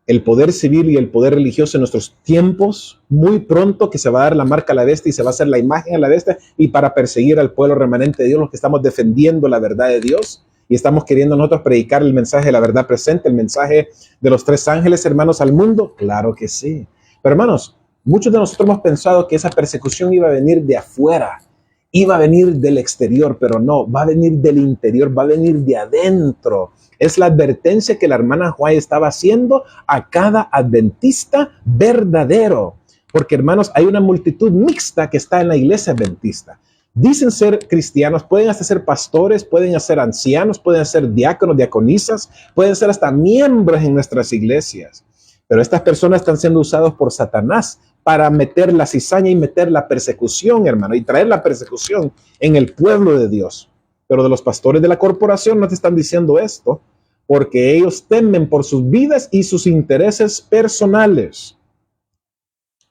el poder civil y el poder religioso en nuestros tiempos muy pronto, que se va a dar la marca a la bestia y se va a hacer la imagen a la bestia, y para perseguir al pueblo remanente de Dios, los que estamos defendiendo la verdad de Dios y estamos queriendo nosotros predicar el mensaje de la verdad presente, el mensaje de los 3 ángeles, hermanos, al mundo. Claro que sí. Pero, hermanos, muchos de nosotros hemos pensado que esa persecución iba a venir de afuera, iba a venir del exterior, pero no, va a venir del interior, va a venir de adentro. Es la advertencia que la hermana White estaba haciendo a cada adventista verdadero. Porque, hermanos, hay una multitud mixta que está en la iglesia adventista. dicen ser cristianos, pueden hasta ser pastores, pueden ser ancianos, pueden ser diáconos, diaconisas, pueden ser hasta miembros en nuestras iglesias. Pero estas personas están siendo usadas por Satanás para meter la cizaña y meter la persecución, hermano, y traer la persecución en el pueblo de Dios. Pero de los pastores de la corporación no te están diciendo esto, porque ellos temen por sus vidas y sus intereses personales.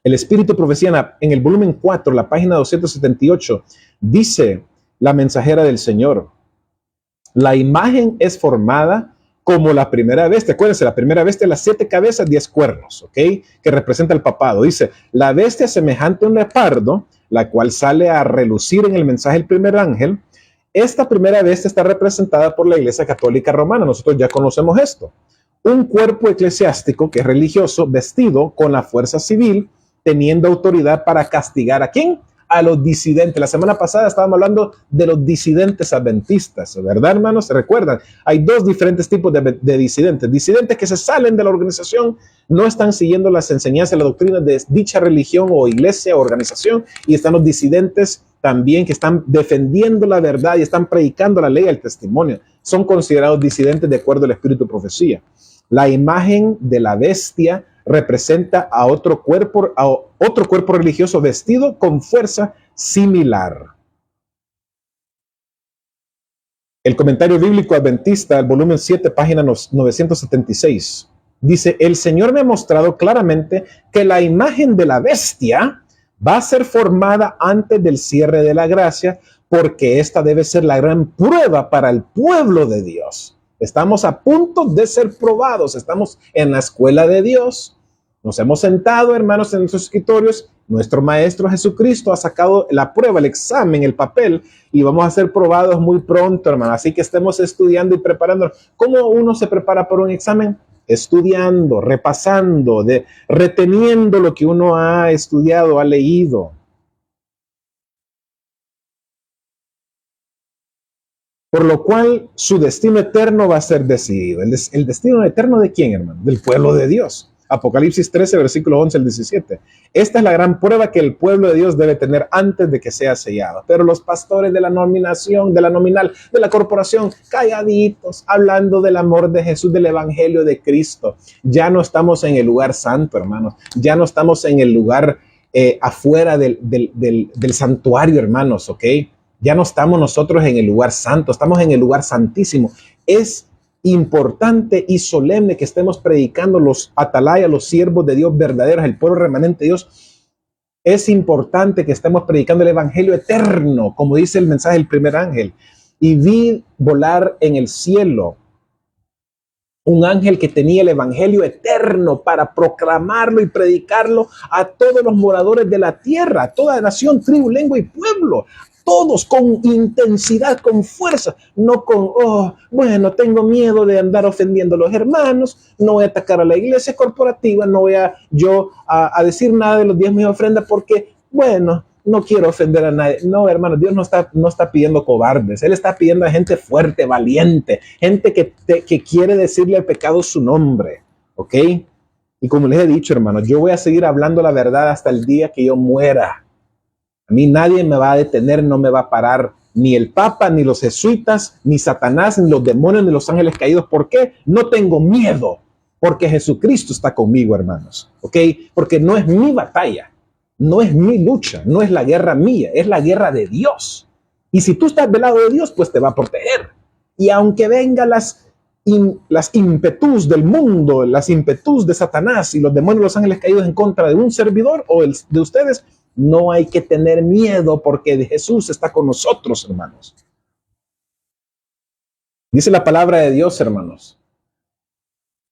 El Espíritu de Profecía en el volumen 4, la página 278, dice la mensajera del Señor: la imagen es formada como la primera bestia. Acuérdense, la primera bestia, las 7 cabezas, 10 cuernos, ¿ok? Que representa el papado. Dice, la bestia semejante a un leopardo, la cual sale a relucir en el mensaje del primer ángel. Esta primera bestia está representada por la Iglesia Católica Romana. Nosotros ya conocemos esto. Un cuerpo eclesiástico que es religioso, vestido con la fuerza civil, teniendo autoridad para castigar ¿a quién? A los disidentes. La semana pasada estábamos hablando de los disidentes adventistas, ¿verdad, hermanos? ¿Se recuerdan? Hay 2 diferentes tipos de disidentes. Disidentes que se salen de la organización, no están siguiendo las enseñanzas, la doctrina de dicha religión o iglesia o organización, y están los disidentes también que están defendiendo la verdad y están predicando la ley y el testimonio. Son considerados disidentes de acuerdo al Espíritu de Profecía. La imagen de la bestia representa a otro cuerpo religioso vestido con fuerza similar. El comentario bíblico adventista, el volumen 7, página 976, dice: el Señor me ha mostrado claramente que la imagen de la bestia va a ser formada antes del cierre de la gracia, porque esta debe ser la gran prueba para el pueblo de Dios. Estamos a punto de ser probados, estamos en la escuela de Dios. Nos hemos sentado, hermanos, en nuestros escritorios. Nuestro Maestro Jesucristo ha sacado la prueba, el examen, el papel, y vamos a ser probados muy pronto, hermano. Así que estemos estudiando y preparándonos. ¿Cómo uno se prepara para un examen? Estudiando, repasando, reteniendo lo que uno ha estudiado, ha leído. Por lo cual su destino eterno va a ser decidido. ¿El destino eterno de quién, hermano? Del pueblo de Dios. Apocalipsis 13, versículo 11 al 17. Esta es la gran prueba que el pueblo de Dios debe tener antes de que sea sellado. Pero los pastores de la nominación, de la nominal, de la corporación, calladitos, hablando del amor de Jesús, del evangelio de Cristo. Ya no estamos en el lugar santo, hermanos. Ya no estamos en el lugar afuera del santuario, hermanos, ¿ok? Ya no estamos nosotros en el lugar santo, estamos en el lugar santísimo. Es importante y solemne que estemos predicando los atalayas, los siervos de Dios verdaderos, el pueblo remanente de Dios. Es importante que estemos predicando el evangelio eterno, como dice el mensaje del primer ángel. Y vi volar en el cielo un ángel que tenía el evangelio eterno para proclamarlo y predicarlo a todos los moradores de la tierra, a toda nación, tribu, lengua y pueblo. Todos con intensidad, con fuerza, no con, bueno, tengo miedo de andar ofendiendo a los hermanos, no voy a atacar a la iglesia corporativa, no voy a decir nada de los diezmos y ofrendas porque, bueno, no quiero ofender a nadie. No, hermano, Dios no está pidiendo cobardes. Él está pidiendo a gente fuerte, valiente, gente que quiere decirle al pecado su nombre, ¿ok? Y como les he dicho, hermano, yo voy a seguir hablando la verdad hasta el día que yo muera. A mí nadie me va a detener, no me va a parar, ni el Papa, ni los jesuitas, ni Satanás, ni los demonios, ni los ángeles caídos. ¿Por qué? No tengo miedo, porque Jesucristo está conmigo, hermanos, ¿ok? Porque no es mi batalla, no es mi lucha, no es la guerra mía, es la guerra de Dios. Y si tú estás del lado de Dios, pues te va a proteger. Y aunque vengan las ímpetus del mundo, las ímpetus de Satanás y los demonios, los ángeles caídos en contra de un servidor o de ustedes, no hay que tener miedo porque Jesús está con nosotros, hermanos. Dice la palabra de Dios, hermanos.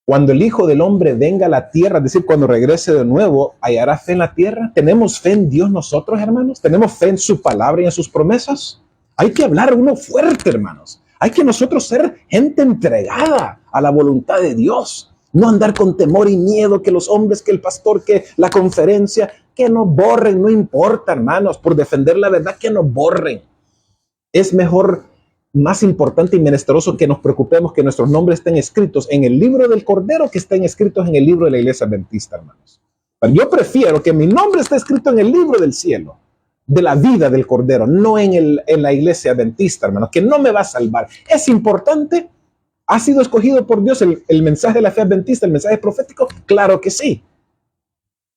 Cuando el Hijo del Hombre venga a la tierra, es decir, cuando regrese de nuevo, ¿hallará fe en la tierra? ¿Tenemos fe en Dios nosotros, hermanos? ¿Tenemos fe en su palabra y en sus promesas? Hay que hablar uno fuerte, hermanos. Hay que nosotros ser gente entregada a la voluntad de Dios. No andar con temor y miedo que los hombres, que el pastor, que la conferencia, que nos borren. No importa, hermanos, por defender la verdad, que nos borren. Es mejor, más importante y menesteroso que nos preocupemos que nuestros nombres estén escritos en el libro del Cordero que estén escritos en el libro de la Iglesia Adventista, hermanos. Pero yo prefiero que mi nombre esté escrito en el libro del cielo de la vida del Cordero, no en la iglesia adventista, hermanos, que no me va a salvar. ¿Es importante? ¿Ha sido escogido por Dios el mensaje de la fe adventista, el mensaje profético? Claro que sí.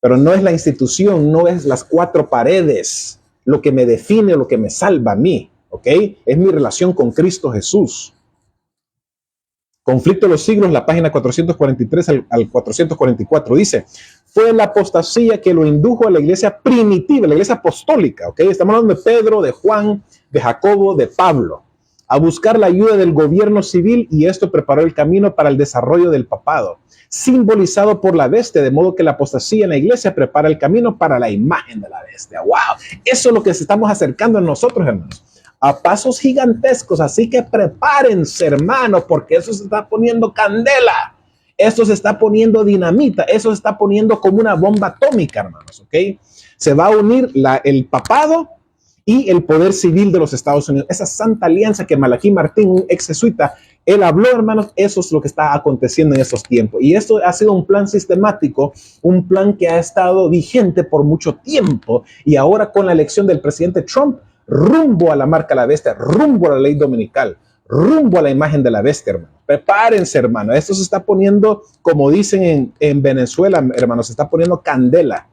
Pero no es la institución, no es las cuatro paredes lo que me define, lo que me salva a mí, ¿ok? Es mi relación con Cristo Jesús. Conflicto de los siglos, la página 443 al 444, dice: fue la apostasía que lo indujo a la iglesia primitiva, la iglesia apostólica, ¿ok? Estamos hablando de Pedro, de Juan, de Jacobo, de Pablo, a buscar la ayuda del gobierno civil, y esto preparó el camino para el desarrollo del papado, simbolizado por la bestia, de modo que la apostasía en la iglesia prepara el camino para la imagen de la bestia. ¡Wow! Eso es lo que estamos acercando a nosotros, hermanos, a pasos gigantescos. Así que prepárense, hermanos, porque eso se está poniendo candela. Esto se está poniendo dinamita. Eso se está poniendo como una bomba atómica, hermanos, ¿ok? Se va a unir el papado y el poder civil de los Estados Unidos. Esa santa alianza que Malaquí Martín, un ex jesuita, él habló, hermanos, eso es lo que está aconteciendo en estos tiempos. Y esto ha sido un plan sistemático, un plan que ha estado vigente por mucho tiempo. Y ahora con la elección del presidente Trump, rumbo a la marca de la bestia, rumbo a la ley dominical, rumbo a la imagen de la bestia, hermano. Prepárense, hermano. Esto se está poniendo, como dicen en Venezuela, hermanos, se está poniendo candela.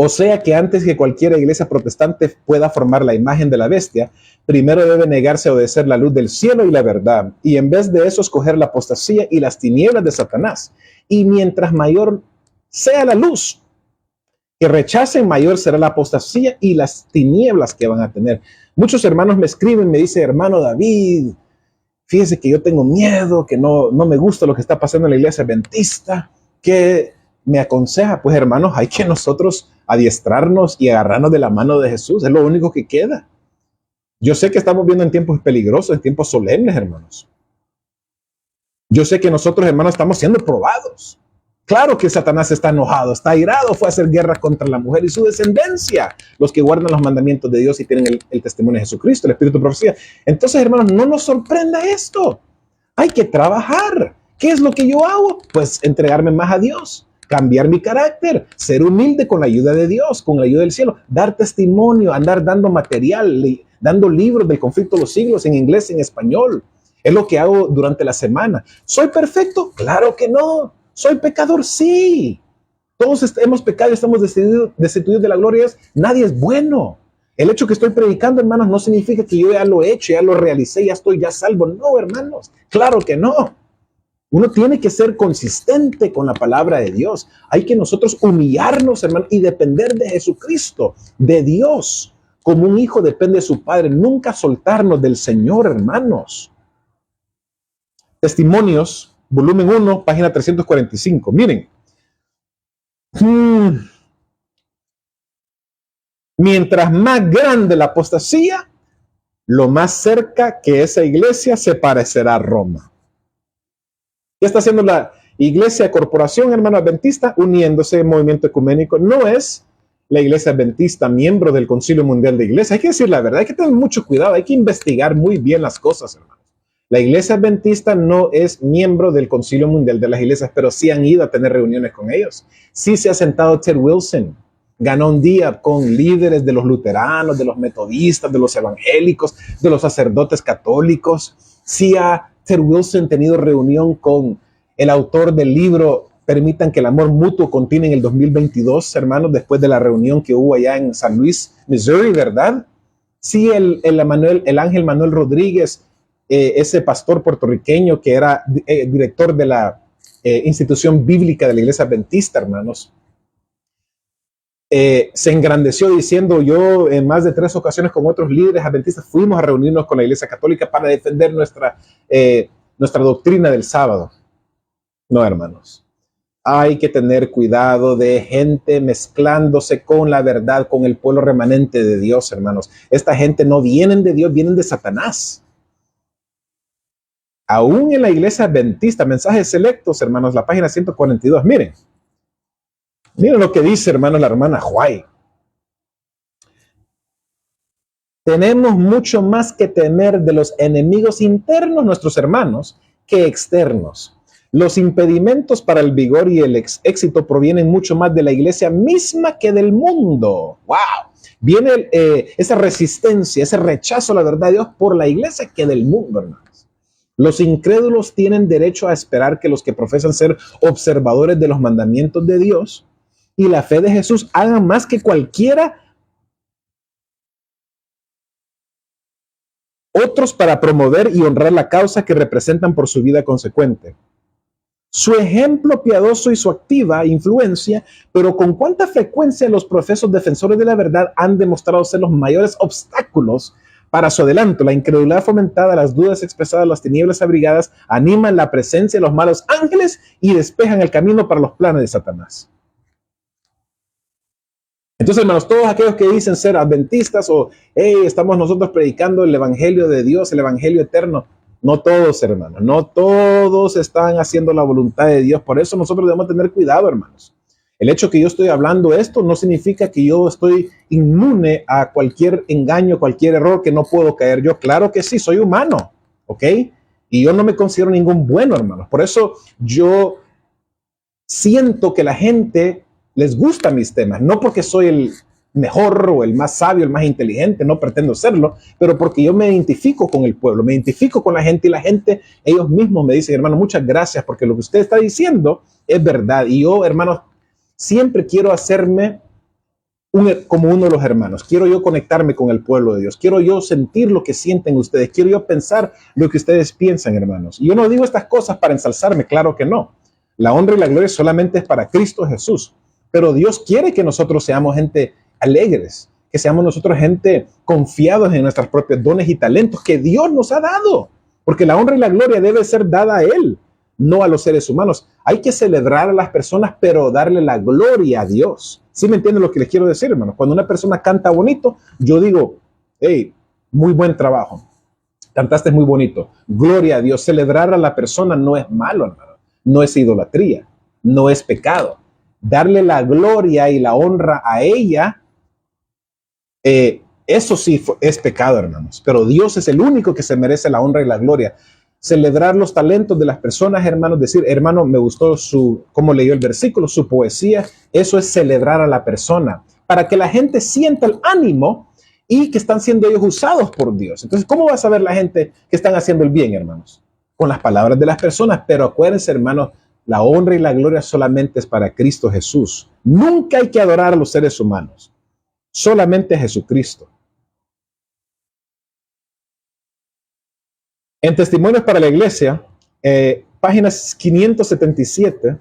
O sea que antes que cualquier iglesia protestante pueda formar la imagen de la bestia, primero debe negarse a obedecer la luz del cielo y la verdad, y en vez de eso escoger la apostasía y las tinieblas de Satanás. Y mientras mayor sea la luz que rechacen, mayor será la apostasía y las tinieblas que van a tener. Muchos hermanos me escriben, me dicen: hermano David, fíjese que yo tengo miedo, que no me gusta lo que está pasando en la iglesia adventista. ¿Qué me aconseja? Pues, hermanos, hay que nosotros adiestrarnos y agarrarnos de la mano de Jesús. Es lo único que queda. Yo sé que estamos viendo en tiempos peligrosos, en tiempos solemnes, hermanos. Yo sé que nosotros, hermanos, estamos siendo probados. Claro que Satanás está enojado, está airado, fue a hacer guerra contra la mujer y su descendencia, los que guardan los mandamientos de Dios y tienen el testimonio de Jesucristo, el espíritu de profecía. Entonces, hermanos, no nos sorprenda esto. Hay que trabajar. ¿Qué es lo que yo hago? Pues entregarme más a Dios, cambiar mi carácter, ser humilde con la ayuda de Dios, con la ayuda del cielo, dar testimonio, andar dando material, dando libros del conflicto de los siglos en inglés, en español. Es lo que hago durante la semana. ¿Soy perfecto? Claro que no. ¿Soy pecador? Sí. Todos hemos pecado y estamos destituidos de la gloria. Nadie es bueno. El hecho que estoy predicando, hermanos, no significa que yo ya lo he hecho, ya lo realicé, ya estoy ya salvo. No, hermanos. Claro que no. Uno tiene que ser consistente con la palabra de Dios. Hay que nosotros humillarnos, hermanos, y depender de Jesucristo, de Dios. Como un hijo depende de su padre. Nunca soltarnos del Señor, hermanos. Testimonios, volumen 1, página 345. Miren. Mientras más grande la apostasía, lo más cerca que esa iglesia se parecerá a Roma. ¿Qué está haciendo la iglesia corporación, hermano adventista? Uniéndose en movimiento ecuménico. No es la iglesia adventista miembro del Concilio Mundial de Iglesias. Hay que decir la verdad, hay que tener mucho cuidado, hay que investigar muy bien las cosas, hermanos. La iglesia adventista no es miembro del Concilio Mundial de las Iglesias, pero sí han ido a tener reuniones con ellos. Sí se ha sentado Ted Wilson, ganó un día con líderes de los luteranos, de los metodistas, de los evangélicos, de los sacerdotes católicos. Sí ha Ted Wilson tenido reunión con el autor del libro Permitan que el amor mutuo continúe en el 2022, hermanos, después de la reunión que hubo allá en San Luis, Missouri, ¿verdad? Sí, el Ángel Manuel Rodríguez, ese pastor puertorriqueño que era director de la institución bíblica de la iglesia adventista, hermanos, se engrandeció diciendo: yo en más de 3 ocasiones con otros líderes adventistas fuimos a reunirnos con la iglesia católica para defender nuestra doctrina del sábado. No, hermanos. Hay que tener cuidado de gente mezclándose con la verdad, con el pueblo remanente de Dios, hermanos. Esta gente no vienen de Dios, vienen de Satanás. Aún en la iglesia adventista, mensajes selectos, hermanos, la página 142, miren lo que dice, hermanos, la hermana White. Tenemos mucho más que temer de los enemigos internos, nuestros hermanos, que externos. Los impedimentos para el vigor y el éxito provienen mucho más de la iglesia misma que del mundo. ¡Wow! Viene esa resistencia, ese rechazo a la verdad de Dios por la iglesia que del mundo, hermanos. Los incrédulos tienen derecho a esperar que los que profesan ser observadores de los mandamientos de Dios y la fe de Jesús hagan más que cualquiera otros para promover y honrar la causa que representan por su vida consecuente. Su ejemplo piadoso y su activa influencia, pero con cuánta frecuencia los profesos defensores de la verdad han demostrado ser los mayores obstáculos para su adelanto. La incredulidad fomentada, las dudas expresadas, las tinieblas abrigadas, animan la presencia de los malos ángeles y despejan el camino para los planes de Satanás. Entonces, hermanos, todos aquellos que dicen ser adventistas o hey, estamos nosotros predicando el evangelio de Dios, el evangelio eterno, no todos, hermanos, no todos están haciendo la voluntad de Dios. Por eso nosotros debemos tener cuidado, hermanos. El hecho que yo estoy hablando esto no significa que yo estoy inmune a cualquier engaño, cualquier error que no puedo caer yo. Claro que sí, soy humano, ¿ok? Y yo no me considero ningún bueno, hermanos. Por eso yo siento que la gente les gustan mis temas, no porque soy el mejor o el más sabio, el más inteligente, no pretendo serlo, pero porque yo me identifico con el pueblo, me identifico con la gente y la gente, ellos mismos me dicen, hermano, muchas gracias porque lo que usted está diciendo es verdad. Y yo, hermanos, siempre quiero hacerme como uno de los hermanos. Quiero yo conectarme con el pueblo de Dios. Quiero yo sentir lo que sienten ustedes. Quiero yo pensar lo que ustedes piensan, hermanos. Y yo no digo estas cosas para ensalzarme, claro que no. La honra y la gloria solamente es para Cristo Jesús. Pero Dios quiere que nosotros seamos gente alegres, que seamos nosotros gente confiados en nuestras propios dones y talentos que Dios nos ha dado. Porque la honra y la gloria debe ser dada a Él, no a los seres humanos. Hay que celebrar a las personas, pero darle la gloria a Dios. ¿Sí me entienden lo que les quiero decir, hermanos? Cuando una persona canta bonito, yo digo, hey, muy buen trabajo. Cantaste muy bonito. Gloria a Dios. Celebrar a la persona no es malo, hermano. No es idolatría. No es pecado. Darle la gloria y la honra a ella, eso sí es pecado, hermanos. Pero Dios es el único que se merece la honra y la gloria. Celebrar los talentos de las personas, hermanos, decir, hermano, me gustó cómo leyó el versículo, su poesía, eso es celebrar a la persona, para que la gente sienta el ánimo y que están siendo ellos usados por Dios. Entonces, ¿cómo va a saber la gente que están haciendo el bien, hermanos? Con las palabras de las personas, pero acuérdense, hermanos, la honra y la gloria solamente es para Cristo Jesús. Nunca hay que adorar a los seres humanos, solamente a Jesucristo. En Testimonios para la Iglesia, páginas 577,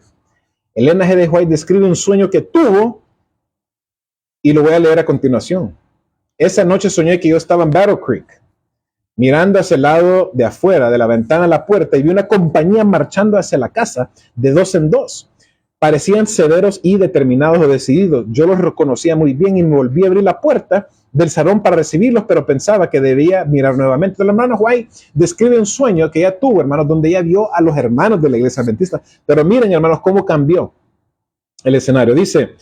Elena G. de White describe un sueño que tuvo y lo voy a leer a continuación. Esa noche soñé que yo estaba en Battle Creek, mirando hacia el lado de afuera, de la ventana a la puerta, y vi una compañía marchando hacia la casa de dos en dos. Parecían severos y determinados o decididos. Yo los reconocía muy bien y me volví a abrir la puerta del salón para recibirlos, pero pensaba que debía mirar nuevamente. El hermano White describe un sueño que ella tuvo, hermanos, donde ella vio a los hermanos de la iglesia adventista. Pero miren, hermanos, cómo cambió el escenario. Dice,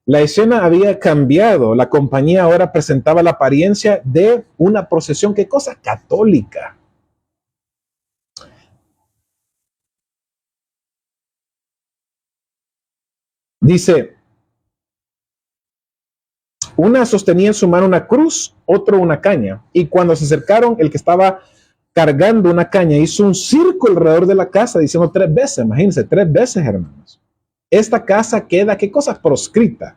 la escena había cambiado. La compañía ahora presentaba la apariencia de una procesión, ¿qué cosa? Católica. Dice, una sostenía en su mano una cruz, otro una caña. Y cuando se acercaron, el que estaba cargando una caña hizo un círculo alrededor de la casa, diciendo 3 veces, imagínense, 3 veces, hermanos. Esta casa queda, ¿qué cosa? Proscrita.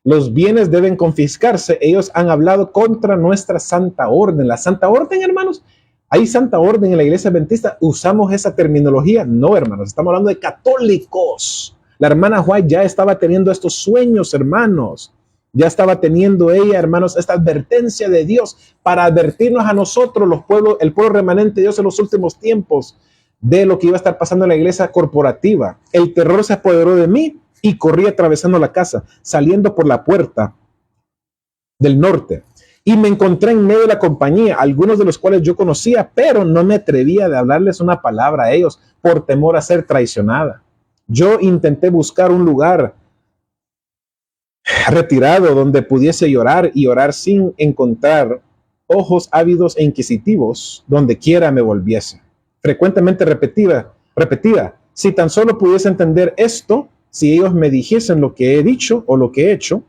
Los bienes deben confiscarse. Ellos han hablado contra nuestra santa orden. La santa orden, hermanos, ¿hay santa orden en la iglesia adventista? ¿Usamos esa terminología? No, hermanos, estamos hablando de católicos. La hermana White ya estaba teniendo estos sueños, hermanos. Ya estaba teniendo ella, hermanos, esta advertencia de Dios para advertirnos a nosotros, el pueblo remanente de Dios en los últimos tiempos, de lo que iba a estar pasando en la iglesia corporativa. El terror se apoderó de mí y corrí atravesando la casa, saliendo por la puerta del norte. Y me encontré en medio de la compañía, algunos de los cuales yo conocía, pero no me atrevía de hablarles una palabra a ellos por temor a ser traicionada. Yo intenté buscar un lugar retirado donde pudiese llorar y orar sin encontrar ojos ávidos e inquisitivos donde quiera me volviese. Frecuentemente repetida, si tan solo pudiese entender esto, si ellos me dijesen lo que he dicho o lo que he hecho,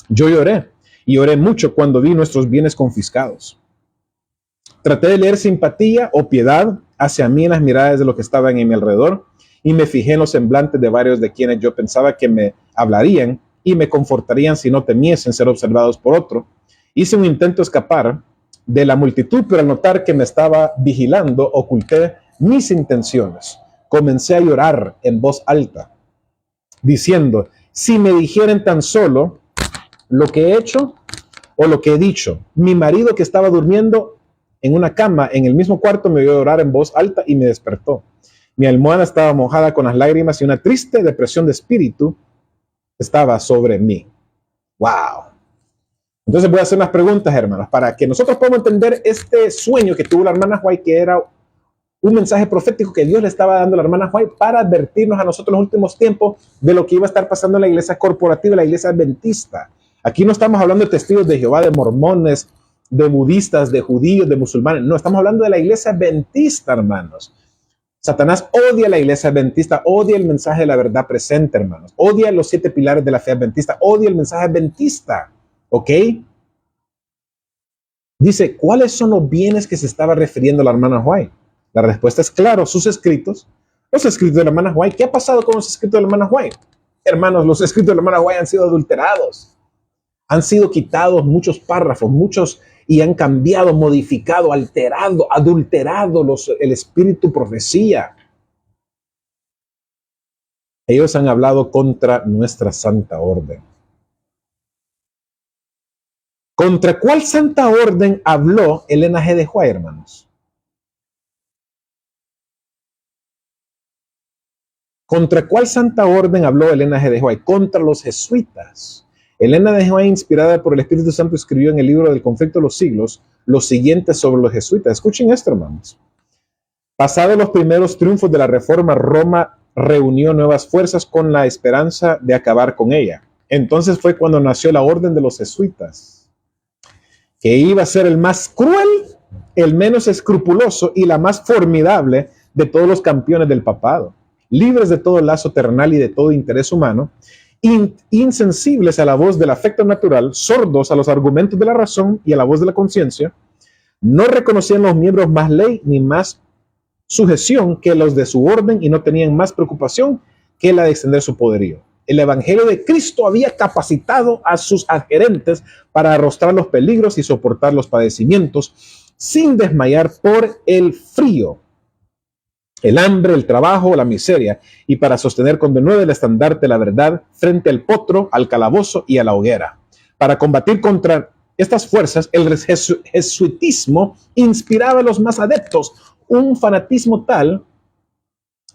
yo lloré y lloré mucho cuando vi nuestros bienes confiscados. Traté de leer simpatía o piedad hacia mí en las miradas de los que estaban en mi alrededor y me fijé en los semblantes de varios de quienes yo pensaba que me hablarían y me confortarían si no temiesen ser observados por otro. Hice un intento de escapar de la multitud, pero al notar que me estaba vigilando, oculté mis intenciones. Comencé a llorar en voz alta, diciendo, si me dijeran tan solo lo que he hecho o lo que he dicho. Mi marido, que estaba durmiendo en una cama en el mismo cuarto, me oyó llorar en voz alta y me despertó. Mi almohada estaba mojada con las lágrimas y una triste depresión de espíritu estaba sobre mí. ¡Wow! Entonces voy a hacer unas preguntas, hermanos, para que nosotros podamos entender este sueño que tuvo la hermana White, que era un mensaje profético que Dios le estaba dando a la hermana White para advertirnos a nosotros en los últimos tiempos de lo que iba a estar pasando en la iglesia corporativa, la iglesia adventista. Aquí no estamos hablando de testigos de Jehová, de mormones, de budistas, de judíos, de musulmanes. No, estamos hablando de la iglesia adventista, hermanos. Satanás odia la iglesia adventista, odia el mensaje de la verdad presente, hermanos. Odia los 7 pilares de la fe adventista, odia el mensaje adventista. ¿Ok? Dice, ¿cuáles son los bienes que se estaba refiriendo la hermana White? La respuesta es claro, sus escritos, los escritos de la hermana White. ¿Qué ha pasado con los escritos de la hermana White? Hermanos, los escritos de la hermana White han sido adulterados. Han sido quitados muchos párrafos, muchos, y han cambiado, modificado, alterado, adulterado el espíritu profecía. Ellos han hablado contra nuestra santa orden. ¿Contra cuál santa orden habló Elena G. de White, hermanos? ¿Contra cuál santa orden habló Elena G. de White? Contra los jesuitas. Elena de White, inspirada por el Espíritu Santo, escribió en el libro del Conflicto de los Siglos lo siguiente sobre los jesuitas. Escuchen esto, hermanos. Pasados los primeros triunfos de la Reforma, Roma reunió nuevas fuerzas con la esperanza de acabar con ella. Entonces fue cuando nació la orden de los jesuitas, que iba a ser el más cruel, el menos escrupuloso y la más formidable de todos los campeones del papado, libres de todo lazo terrenal y de todo interés humano, insensibles a la voz del afecto natural, sordos a los argumentos de la razón y a la voz de la conciencia, no reconocían los miembros más ley ni más sujeción que los de su orden y no tenían más preocupación que la de extender su poderío. El evangelio de Cristo había capacitado a sus adherentes para arrostrar los peligros y soportar los padecimientos sin desmayar por el frío, el hambre, el trabajo o la miseria, y para sostener con denuedo el estandarte de la verdad frente al potro, al calabozo y a la hoguera. Para combatir contra estas fuerzas, el jesuitismo inspiraba a los más adeptos un fanatismo tal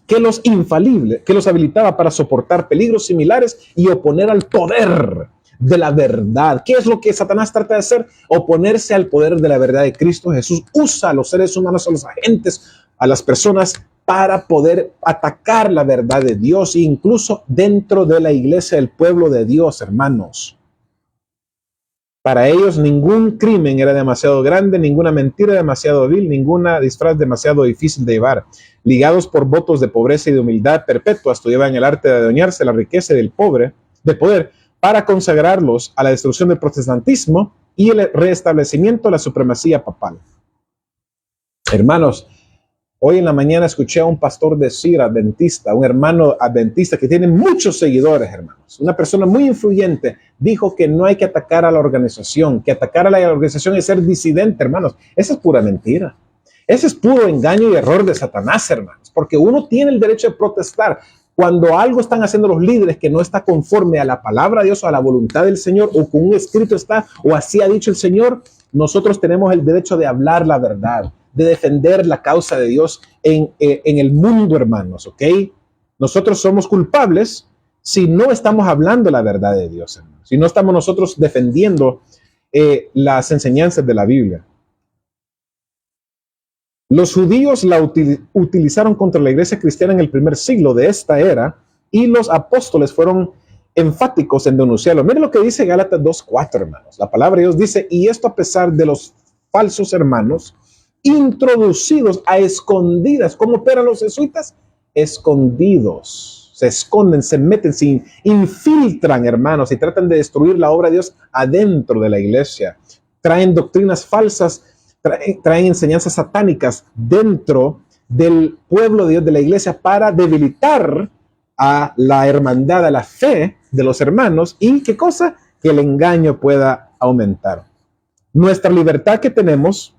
que los habilitaba para soportar peligros similares y oponer al poder de la verdad. ¿Qué es lo que Satanás trata de hacer? Oponerse al poder de la verdad de Cristo Jesús. Usa a los seres humanos, a los agentes, a las personas para poder atacar la verdad de Dios, incluso dentro de la iglesia del pueblo de Dios, hermanos. Para ellos ningún crimen era demasiado grande, ninguna mentira demasiado vil, ninguna disfraz demasiado difícil de llevar. Ligados por votos de pobreza y de humildad perpetua, estudiaban el arte de adueñarse la riqueza del poder para consagrarlos a la destrucción del protestantismo y el restablecimiento de la supremacía papal. Hermanos, hoy en la mañana escuché a un pastor decir adventista, un hermano adventista que tiene muchos seguidores, hermanos. Una persona muy influyente dijo que no hay que atacar a la organización, que atacar a la organización es ser disidente, hermanos. Esa es pura mentira. Ese es puro engaño y error de Satanás, hermanos, porque uno tiene el derecho de protestar. Cuando algo están haciendo los líderes que no está conforme a la palabra de Dios o a la voluntad del Señor, o con un escrito está, o así ha dicho el Señor, nosotros tenemos el derecho de hablar la verdad, de defender la causa de Dios en el mundo, hermanos, ¿ok? Nosotros somos culpables si no estamos hablando la verdad de Dios, hermanos, si no estamos nosotros defendiendo las enseñanzas de la Biblia. Los judíos la utilizaron contra la iglesia cristiana en el primer siglo de esta era y los apóstoles fueron enfáticos en denunciarlo. Miren lo que dice Gálatas 2:4, hermanos. La palabra de Dios dice, y esto a pesar de los falsos hermanos introducidos a escondidas. ¿Cómo operan los jesuitas? Escondidos. se esconden, se meten, se infiltran, hermanos, y tratan de destruir la obra de Dios adentro de la iglesia. Traen doctrinas falsas, traen enseñanzas satánicas dentro del pueblo de Dios, de la iglesia, para debilitar a la hermandad, a la fe de los hermanos, y ¿qué cosa? Que el engaño pueda aumentar. Nuestra libertad que tenemos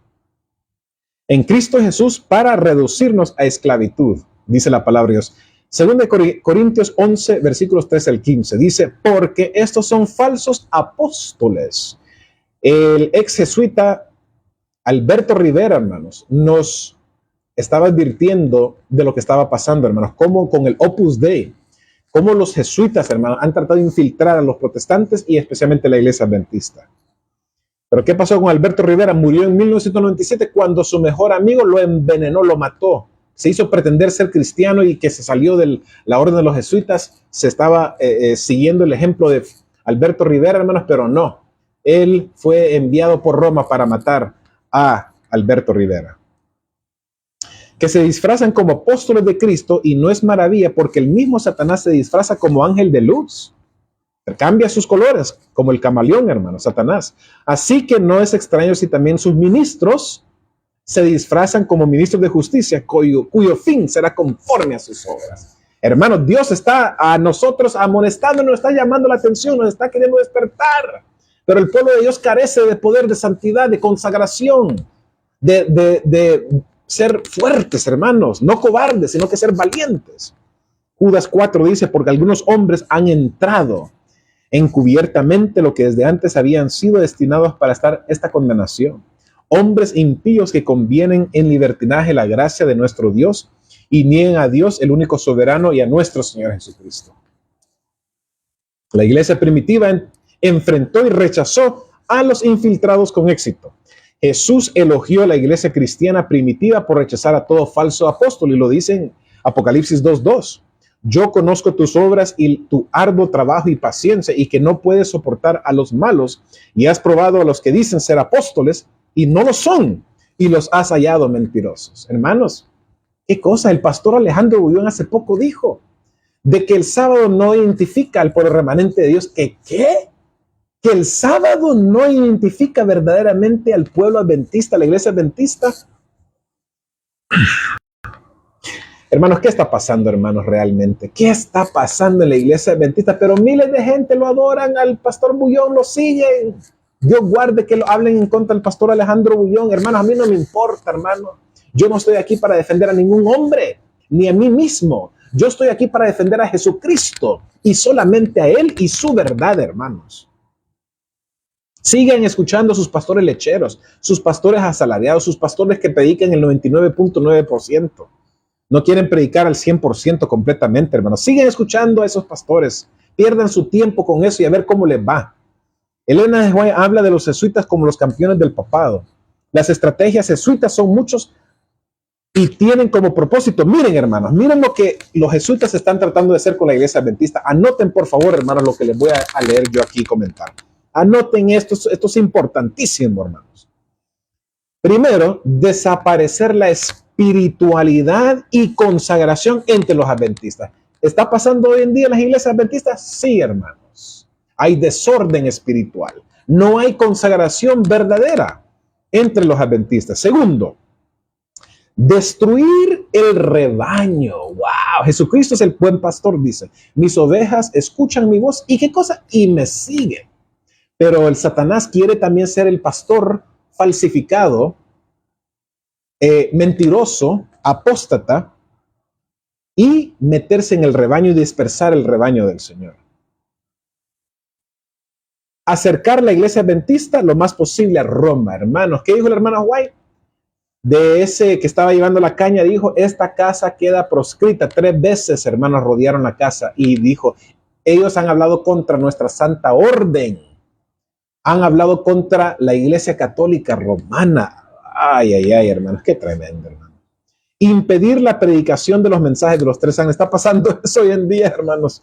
en Cristo Jesús para reducirnos a esclavitud, dice la palabra de Dios. Según de Corintios 11, versículos 13 al 15, dice, porque estos son falsos apóstoles. El ex jesuita Alberto Rivera, hermanos, nos estaba advirtiendo de lo que estaba pasando, hermanos, como con el Opus Dei, cómo los jesuitas, hermanos, han tratado de infiltrar a los protestantes y especialmente la iglesia adventista. Pero ¿qué pasó con Alberto Rivera? Murió en 1997 cuando su mejor amigo lo envenenó, lo mató. Se hizo pretender ser cristiano y que se salió de la orden de los jesuitas. Se estaba siguiendo el ejemplo de Alberto Rivera, hermanos, pero no. Él fue enviado por Roma para matar a Alberto Rivera. Que se disfrazan como apóstoles de Cristo, y no es maravilla porque el mismo Satanás se disfraza como ángel de luz. Cambia sus colores, como el camaleón, hermano, Satanás. Así que no es extraño si también sus ministros se disfrazan como ministros de justicia, cuyo fin será conforme a sus obras. Hermanos, Dios está a nosotros amonestando, nos está llamando la atención, nos está queriendo despertar. Pero el pueblo de Dios carece de poder, de santidad, de consagración, de ser fuertes, hermanos, no cobardes, sino que ser valientes. Judas 4 dice, porque algunos hombres han entrado encubiertamente lo que desde antes habían sido destinados para estar esta condenación. Hombres impíos que convienen en libertinaje la gracia de nuestro Dios y niegan a Dios, el único soberano, y a nuestro Señor Jesucristo. La iglesia primitiva enfrentó y rechazó a los infiltrados con éxito. Jesús elogió a la iglesia cristiana primitiva por rechazar a todo falso apóstol, y lo dice en Apocalipsis 2:2. Yo conozco tus obras y tu arduo trabajo y paciencia, y que no puedes soportar a los malos, y has probado a los que dicen ser apóstoles y no lo son, y los has hallado mentirosos. Hermanos, qué cosa. El pastor Alejandro Bullón hace poco dijo de que el sábado no identifica al pueblo remanente de Dios. ¿Qué? Que el sábado no identifica verdaderamente al pueblo adventista, a la iglesia adventista. Hermanos, ¿qué está pasando, hermanos, realmente? ¿Qué está pasando en la iglesia adventista? Pero miles de gente lo adoran al pastor Bullón, lo siguen. Dios guarde que lo hablen en contra del pastor Alejandro Bullón. Hermanos, a mí no me importa, hermano. Yo no estoy aquí para defender a ningún hombre, ni a mí mismo. Yo estoy aquí para defender a Jesucristo y solamente a Él y su verdad, hermanos. Sigan escuchando a sus pastores lecheros, sus pastores asalariados, sus pastores que predican el 99.9%. No quieren predicar al 100% completamente, hermanos. Sigan escuchando a esos pastores. Pierdan su tiempo con eso y a ver cómo les va. Elena de White habla de los jesuitas como los campeones del papado. Las estrategias jesuitas son muchos y tienen como propósito. Miren, hermanos, miren lo que los jesuitas están tratando de hacer con la iglesia adventista. Anoten, por favor, hermanos, lo que les voy a leer yo aquí y comentar. Anoten esto es importantísimo, hermanos. Primero, desaparecer la espiritualidad y consagración entre los adventistas. ¿Está pasando hoy en día en las iglesias adventistas? Sí, hermanos. Hay desorden espiritual. No hay consagración verdadera entre los adventistas. Segundo, destruir el rebaño. ¡Wow! Jesucristo es el buen pastor, dice. Mis ovejas escuchan mi voz. ¿Y qué cosa? Y me siguen. Pero el Satanás quiere también ser el pastor falsificado, mentiroso, apóstata, y meterse en el rebaño y dispersar el rebaño del Señor. Acercar la iglesia adventista lo más posible a Roma, hermanos. ¿Qué dijo el hermano White? De ese que estaba llevando la caña, dijo, esta casa queda proscrita. 3 veces, hermanos, rodearon la casa y dijo, ellos han hablado contra nuestra santa orden. Han hablado contra la iglesia católica romana. Ay, hermanos, qué tremendo, hermano. Impedir la predicación de los mensajes de los 3 años. ¿Está pasando eso hoy en día, hermanos?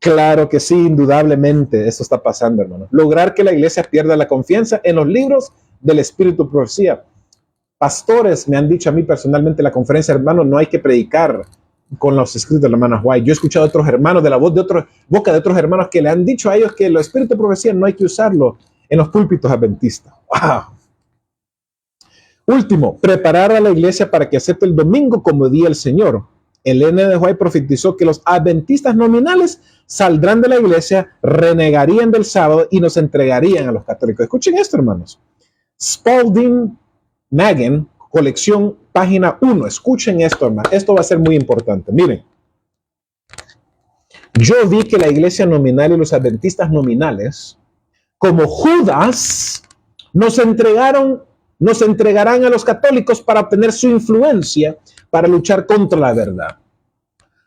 Claro que sí, indudablemente eso está pasando, hermanos. Lograr que la iglesia pierda la confianza en los libros del Espíritu de Profecía. Pastores me han dicho a mí personalmente en la conferencia, hermano, no hay que predicar con los escritos de la hermana White. Yo he escuchado a otros hermanos, de la voz de boca de otros hermanos, que le han dicho a ellos que los espíritus de profecía no hay que usarlo en los púlpitos adventistas. ¡Wow! Último, preparar a la iglesia para que acepte el domingo como día del Señor. Elena de White profetizó que los adventistas nominales saldrán de la iglesia, renegarían del sábado y nos entregarían a los católicos. Escuchen esto, hermanos. Spalding Magan, colección, página 1. Escuchen esto, hermano. Esto va a ser muy importante. Miren. Yo vi que la iglesia nominal y los adventistas nominales, como Judas, nos entregarán a los católicos para obtener su influencia, para luchar contra la verdad.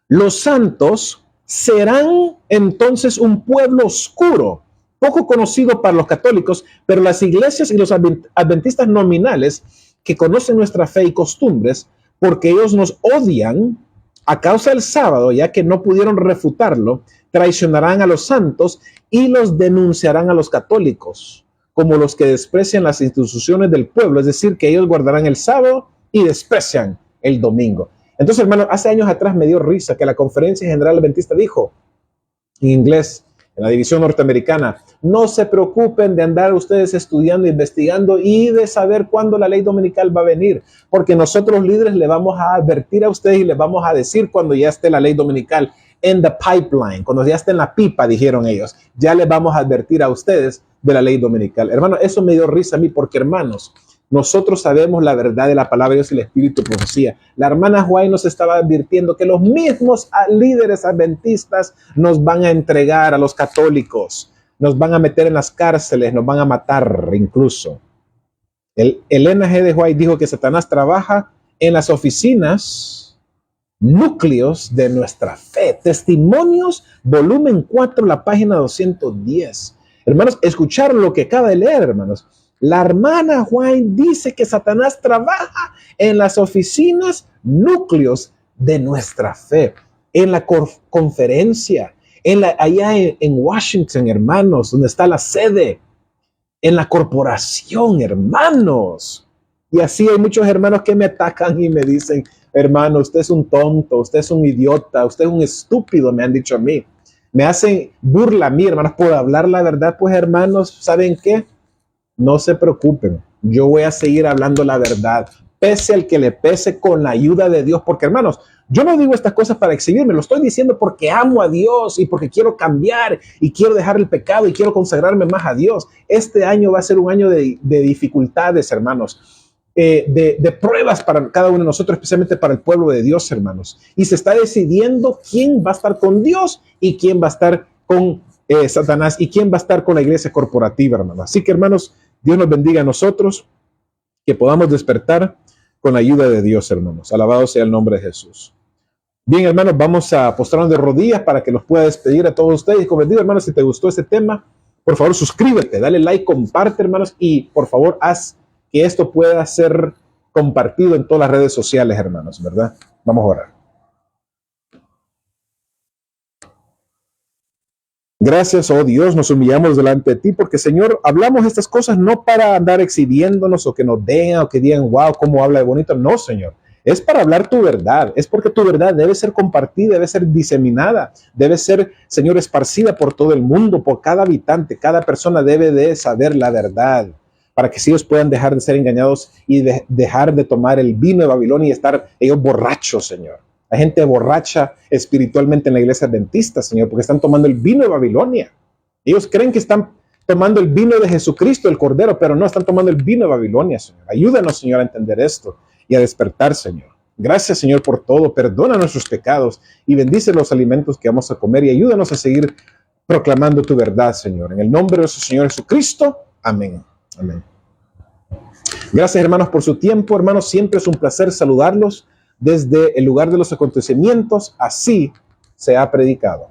Los santos serán entonces un pueblo oscuro, poco conocido para los católicos, pero las iglesias y los adventistas nominales que conocen nuestra fe y costumbres, porque ellos nos odian a causa del sábado, ya que no pudieron refutarlo, traicionarán a los santos y los denunciarán a los católicos como los que desprecian las instituciones del pueblo, es decir, que ellos guardarán el sábado y desprecian el domingo. Entonces, hermano, hace años atrás me dio risa que la Conferencia General Adventista dijo, en inglés, en la división norteamericana, no se preocupen de andar ustedes estudiando, investigando y de saber cuándo la ley dominical va a venir, porque nosotros líderes le vamos a advertir a ustedes y les vamos a decir cuando ya esté la ley dominical en the pipeline, cuando ya esté en la pipa, dijeron ellos, ya les vamos a advertir a ustedes de la ley dominical. Hermano, eso me dio risa a mí porque, hermanos, nosotros sabemos la verdad de la palabra de Dios y el espíritu de profecía. La hermana White nos estaba advirtiendo que los mismos líderes adventistas nos van a entregar a los católicos, nos van a meter en las cárceles, nos van a matar incluso. Elena G. de White dijo que Satanás trabaja en las oficinas, núcleos de nuestra fe. Testimonios, volumen 4, la página 210. Hermanos, escucharon lo que acaba de leer, hermanos. La hermana White dice que Satanás trabaja en las oficinas, núcleos de nuestra fe, en la conferencia, allá en Washington, hermanos, donde está la sede, en la corporación, hermanos. Y así hay muchos hermanos que me atacan y me dicen, hermano, usted es un tonto, usted es un idiota, usted es un estúpido, me han dicho a mí. Me hacen burla a mí, hermanos, por hablar la verdad. Pues, hermanos, ¿saben qué? No se preocupen, yo voy a seguir hablando la verdad, pese al que le pese, con la ayuda de Dios, porque, hermanos, yo no digo estas cosas para exhibirme, lo estoy diciendo porque amo a Dios y porque quiero cambiar y quiero dejar el pecado y quiero consagrarme más a Dios. Este año va a ser un año de dificultades, hermanos, de pruebas para cada uno de nosotros, especialmente para el pueblo de Dios, hermanos, y se está decidiendo quién va a estar con Dios y quién va a estar con Satanás y quién va a estar con la iglesia corporativa, hermanos. Así que, hermanos, Dios nos bendiga a nosotros, que podamos despertar con la ayuda de Dios, hermanos. Alabado sea el nombre de Jesús. Bien, hermanos, vamos a postrarnos de rodillas para que los pueda despedir a todos ustedes. Y como les digo, hermanos, si te gustó este tema, por favor, suscríbete, dale like, comparte, hermanos, y por favor, haz que esto pueda ser compartido en todas las redes sociales, hermanos, ¿verdad? Vamos a orar. Gracias, oh Dios, nos humillamos delante de ti porque, Señor, hablamos estas cosas no para andar exhibiéndonos o que nos den o que digan, wow, cómo habla de bonito. No, Señor, es para hablar tu verdad. Es porque tu verdad debe ser compartida, debe ser diseminada, debe ser, Señor, esparcida por todo el mundo, por cada habitante. Cada persona debe de saber la verdad para que ellos puedan dejar de ser engañados y dejar de tomar el vino de Babilonia y estar ellos borrachos, Señor. Hay gente borracha espiritualmente en la iglesia adventista, Señor, porque están tomando el vino de Babilonia. Ellos creen que están tomando el vino de Jesucristo, el Cordero, pero no, están tomando el vino de Babilonia, Señor. Ayúdanos, Señor, a entender esto y a despertar, Señor. Gracias, Señor, por todo. Perdona nuestros pecados y bendice los alimentos que vamos a comer y ayúdanos a seguir proclamando tu verdad, Señor. En el nombre de nuestro Señor Jesucristo. Amén. Amén. Gracias, hermanos, por su tiempo. Hermanos, siempre es un placer saludarlos desde el lugar de los acontecimientos. Así se ha predicado.